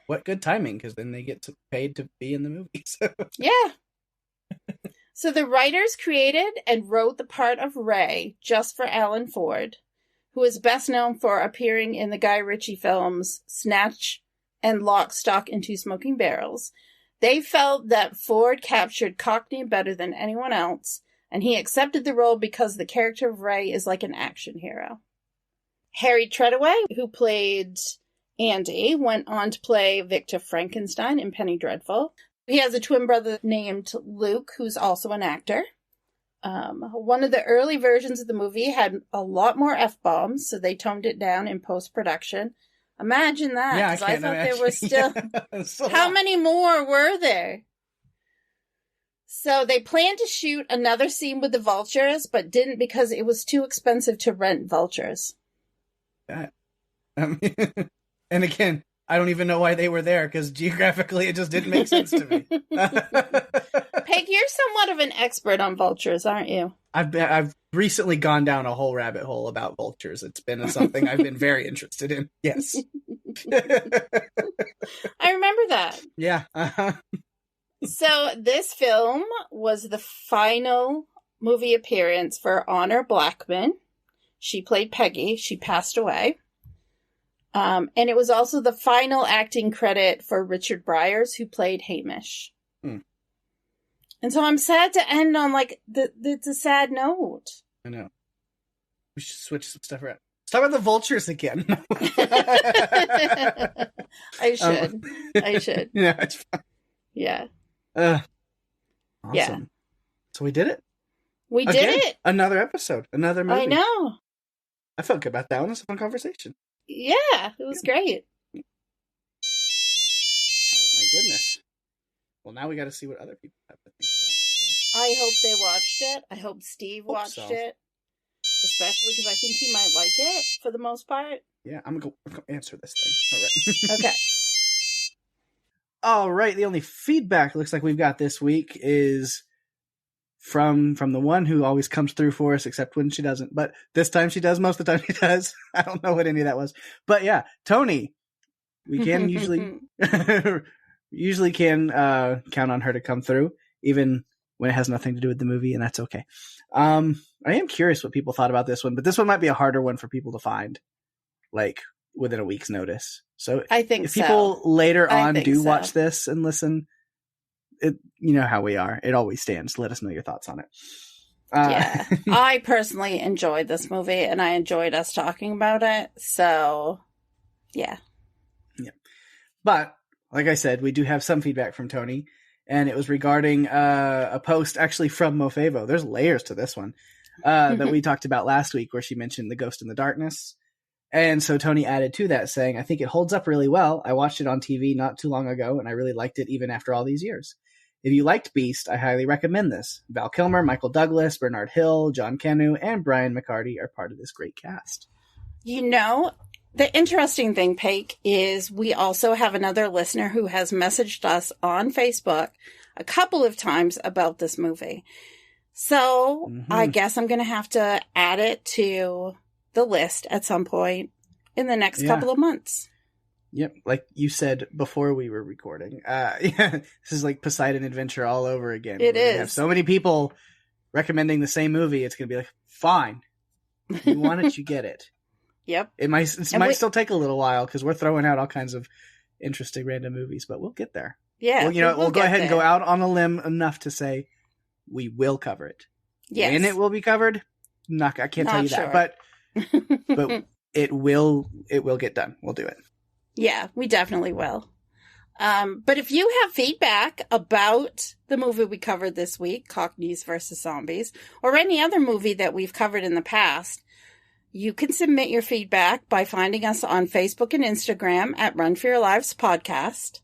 what good timing, because then they get paid to be in the movies. Yeah. So the writers created and wrote the part of Ray just for Alan Ford, who is best known for appearing in the Guy Ritchie films Snatch and Lock, Stock, and Two Smoking Barrels. They felt that Ford captured Cockney better than anyone else, and he accepted the role because the character of Ray is like an action hero. Harry Treadaway, who played Andy, went on to play Victor Frankenstein in Penny Dreadful. He has a twin brother named Luke, who's also an actor. One of the early versions of the movie had a lot more F-bombs, so they toned it down in post-production. Imagine that, because I thought there were still... How many more were there? So they planned to shoot another scene with the vultures, but didn't because it was too expensive to rent vultures. And again, I don't even know why they were there, because geographically it just didn't make sense to me. Peg, you're somewhat of an expert on vultures, aren't you? I've recently gone down a whole rabbit hole about vultures. It's been something I've been very interested in. Yes. I remember that. Yeah. So this film was the final movie appearance for Honor Blackman. She played Peggy. She passed away. And it was also the final acting credit for Richard Briers, who played Hamish. And so I'm sad to end on, like, it's a sad note. I know. We should switch some stuff around. Let's talk about the vultures again. I should. I should. Yeah, it's fine. Yeah. Awesome. Yeah. So we did it. We Again, did it. Another episode. Another movie. I know. I felt good about that one. It was a fun conversation. Yeah, it was great. Oh, my goodness. Well, now we got to see what other people have to think about it. So. I hope they watched it. I hope Steve watched it. Especially because I think he might like it for the most part. Yeah, I'm going to answer this thing. All right. Okay. All right. The only feedback it looks like we've got this week is from the one who always comes through for us, except when she doesn't. But this time she does. Most of the time she does. I don't know what any of that was. But yeah, Tony, we can usually can count on her to come through, even when it has nothing to do with the movie, and that's okay. I am curious what people thought about this one, but this one might be a harder one for people to find, like, within a week's notice. So I think if people later on do so. watch this and listen, you know how we are. It always stands. Let us know your thoughts on it. Yeah. I personally enjoyed this movie, and I enjoyed us talking about it. So, yeah. Yeah. But, like I said, we do have some feedback from Tony, and it was regarding a post actually from Mofevo. There's layers to this one that we talked about last week, where she mentioned The Ghost in the Darkness. And so Tony added to that, saying, I think it holds up really well. I watched it on TV not too long ago, and I really liked it even after all these years. If you liked Beast, I highly recommend this. Val Kilmer, Michael Douglas, Bernard Hill, John Canu, and Brian McCarty are part of this great cast. You know, the interesting thing, Pake, is we also have another listener who has messaged us on Facebook a couple of times about this movie. So I guess I'm going to have to add it to the list at some point in the next couple of months. Yep, like you said before we were recording. This is like Poseidon Adventure all over again. It is. We have so many people recommending the same movie. It's going to be like, fine. If you want it, you get it. Yep. It might still take a little while because we're throwing out all kinds of interesting random movies, but we'll get there. Yeah. Well, we'll go ahead and go out on a limb enough to say we will cover it. Yes. When it will be covered, I can't tell you sure. that, but it will get done. We'll do it. Yeah, we definitely will. But if you have feedback about the movie we covered this week, Cockneys versus Zombies, or any other movie that we've covered in the past, you can submit your feedback by finding us on Facebook and Instagram at Run For Your Lives Podcast.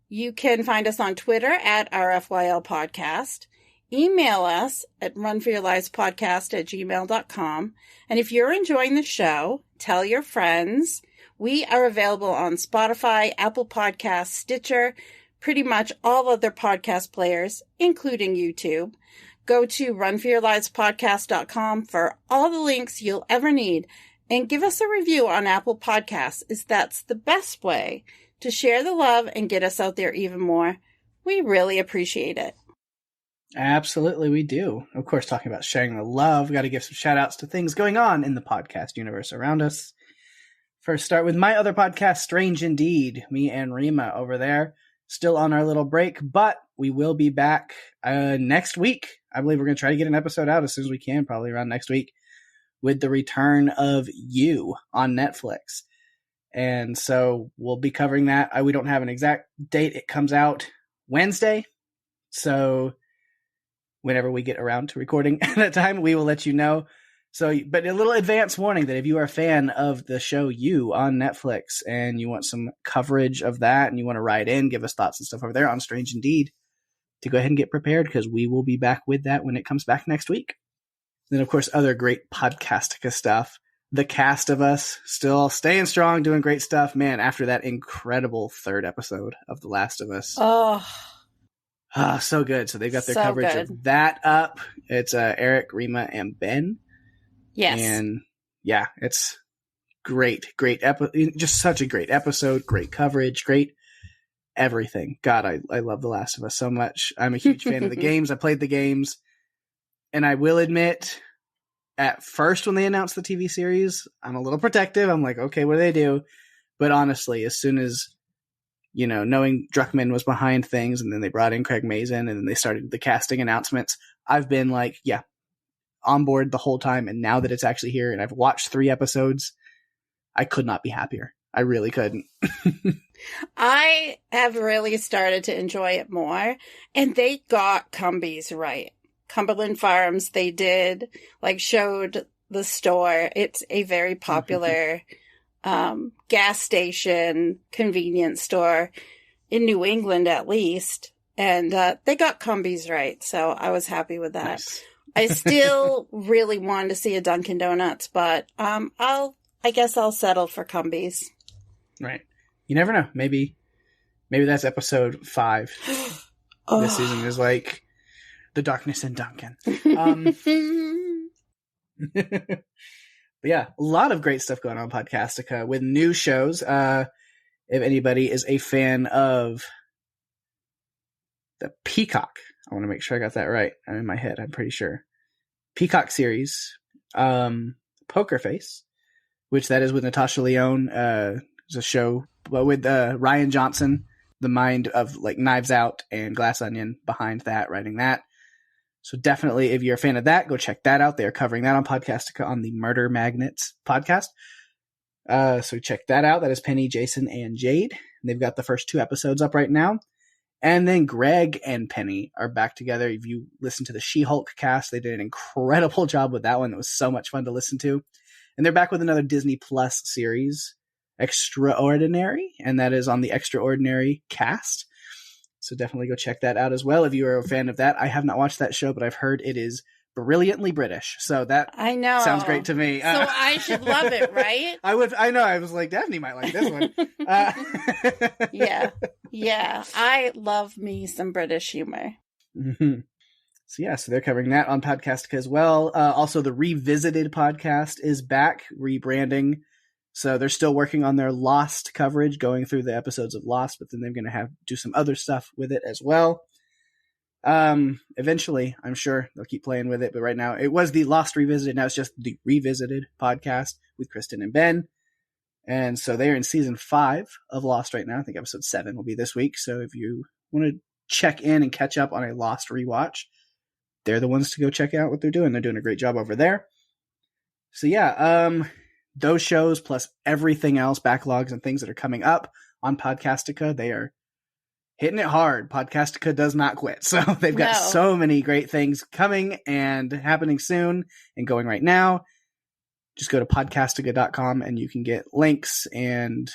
You can find us on Twitter at RFYL Podcast. Email us at runforyourlivespodcast@gmail.com. And if you're enjoying the show, tell your friends. We are available on Spotify, Apple Podcasts, Stitcher, pretty much all other podcast players, including YouTube. Go to runforyourlivespodcast.com for all the links you'll ever need, and give us a review on Apple Podcasts, as that's the best way to share the love and get us out there even more. We really appreciate it. Absolutely, we do. Of course, talking about sharing the love, got to give some shout outs to things going on in the podcast universe around us. First, start with my other podcast, Strange Indeed. Me and Rima over there, still on our little break, but we will be back next week. I believe we're going to try to get an episode out as soon as we can, probably around next week, with the return of You on Netflix. And so we'll be covering that. We don't have an exact date. It comes out Wednesday. So whenever we get around to recording at that time, we will let you know. So, but a little advance warning that if you are a fan of the show You on Netflix and you want some coverage of that and you want to write in, give us thoughts and stuff over there on Strange Indeed, to go ahead and get prepared because we will be back with that when it comes back next week. Then, of course, other great Podcastica stuff. The cast of us still staying strong, doing great stuff. Man, after that incredible third episode of The Last of Us. Oh, so good. So they've got their so coverage good. of that up. It's Eric, Rima, and Ben. yes. And yeah, it's great. Just such a great episode. Great coverage. Great everything. God, I love The Last of Us so much. I'm a huge fan of the games. I played the games. And I will admit, at first when they announced the TV series, I'm a little protective. I'm like, okay, what do they do? But honestly, as soon as, knowing Druckmann was behind things, and then they brought in Craig Mazin, and then they started the casting announcements, I've been like, yeah, on board the whole time. And now that it's actually here and I've watched 3 episodes, I could not be happier. I really couldn't. I have really started to enjoy it more, and they got Cumbies right. Cumberland Farms, they did, showed the store. It's a very popular gas station, convenience store in New England, at least. And they got Cumbies right, so I was happy with that. Nice. I still really wanted to see a Dunkin' Donuts, but I guess I'll settle for Cumbies. Right. You never know. Maybe that's episode 5 this season is like the darkness in Duncan. But yeah, a lot of great stuff going on Podcastica with new shows. If anybody is a fan of the Peacock, I want to make sure I got that right. I'm in my head, I'm pretty sure. Peacock series, Poker Face, which that is with Natasha Lyonne. It's a show with Ryan Johnson, the mind of Knives Out and Glass Onion behind that, writing that. So definitely, if you're a fan of that, go check that out. They are covering that on Podcastica on the Murder Magnets podcast. So check that out. That is Penny, Jason, and Jade. And they've got the first 2 episodes up right now. And then Greg and Penny are back together. If you listen to the She-Hulk cast, they did an incredible job with that one. It was so much fun to listen to. And they're back with another Disney Plus series, Extraordinary, and that is on the Extraordinary cast. So definitely go check that out as well if you are a fan of that. I have not watched that show, but I've heard it is brilliantly British. So that I know sounds great to me. So I should love it, right? I know. I was like, Daphne might like this one. Yeah. I love me some British humor. Mm-hmm. So they're covering that on Podcastica as well. Also, the Revisited podcast is back, rebranding. So they're still working on their Lost coverage, going through the episodes of Lost, but then they're going to do some other stuff with it as well. Eventually, I'm sure they'll keep playing with it, but right now it was the Lost Revisited. Now it's just the Revisited podcast with Kristen and Ben. And so they're in season 5 of Lost right now. I think episode 7 will be this week. So if you want to check in and catch up on a Lost rewatch, they're the ones to go check out what they're doing. They're doing a great job over there. So yeah, those shows plus everything else, backlogs and things that are coming up on Podcastica, they are hitting it hard. Podcastica does not quit. So they've got so many great things coming and happening soon and going right now. Just go to podcastica.com and you can get links and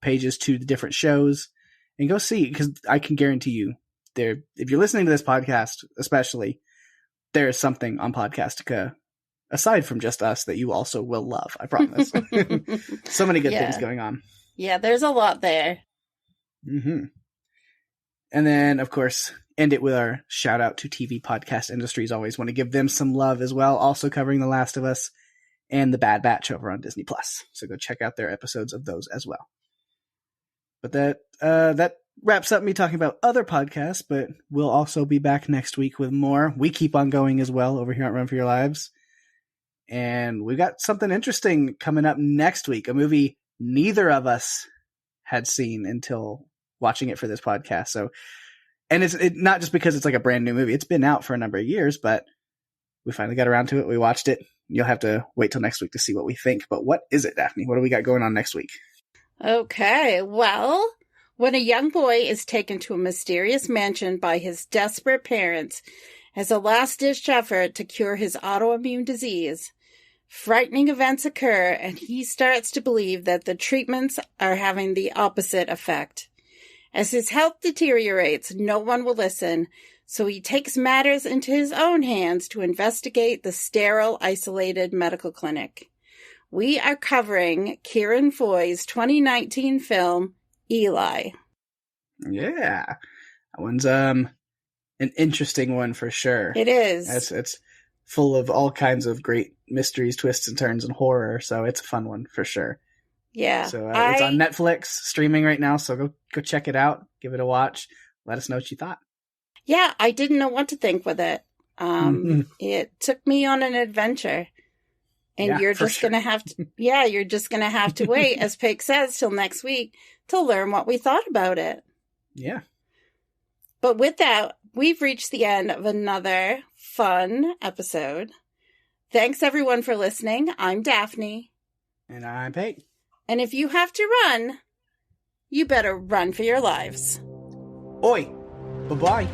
pages to the different shows and go see, because I can guarantee you if you're listening to this podcast, especially, there is something on Podcastica aside from just us that you also will love. I promise. So many good things going on. Yeah, there's a lot there. Mm-hmm. And then, of course, end it with our shout out to TV Podcast Industries. Always want to give them some love as well. Also covering The Last of Us and The Bad Batch over on Disney Plus. So go check out their episodes of those as well. But that wraps up me talking about other podcasts, but we'll also be back next week with more. We keep on going as well over here at Run for Your Lives. And we've got something interesting coming up next week, a movie neither of us had seen until watching it for this podcast. So, and it's not just because it's like a brand new movie. It's been out for a number of years, but we finally got around to it. We watched it. You'll have to wait till next week to see what we think. But what is it, Daphne? What do we got going on next week? Okay, well, when a young boy is taken to a mysterious mansion by his desperate parents as a last-ditch effort to cure his autoimmune disease, frightening events occur and he starts to believe that the treatments are having the opposite effect. As his health deteriorates, no one will listen, so he takes matters into his own hands to investigate the sterile, isolated medical clinic. We are covering Kieran Foy's 2019 film, Eli. Yeah. That one's an interesting one for sure. It is. It's full of all kinds of great mysteries, twists, and turns, and horror, so it's a fun one for sure. Yeah. So it's on Netflix, streaming right now, so go check it out. Give it a watch. Let us know what you thought. Yeah, I didn't know what to think with it. It took me on an adventure. And you're just going to have to, you're just going to have to wait, as Pake says, till next week to learn what we thought about it. Yeah. But with that, we've reached the end of another fun episode. Thanks, everyone, for listening. I'm Daphne. And I'm Pake. And if you have to run, you better run for your lives. Oi. Bye-bye.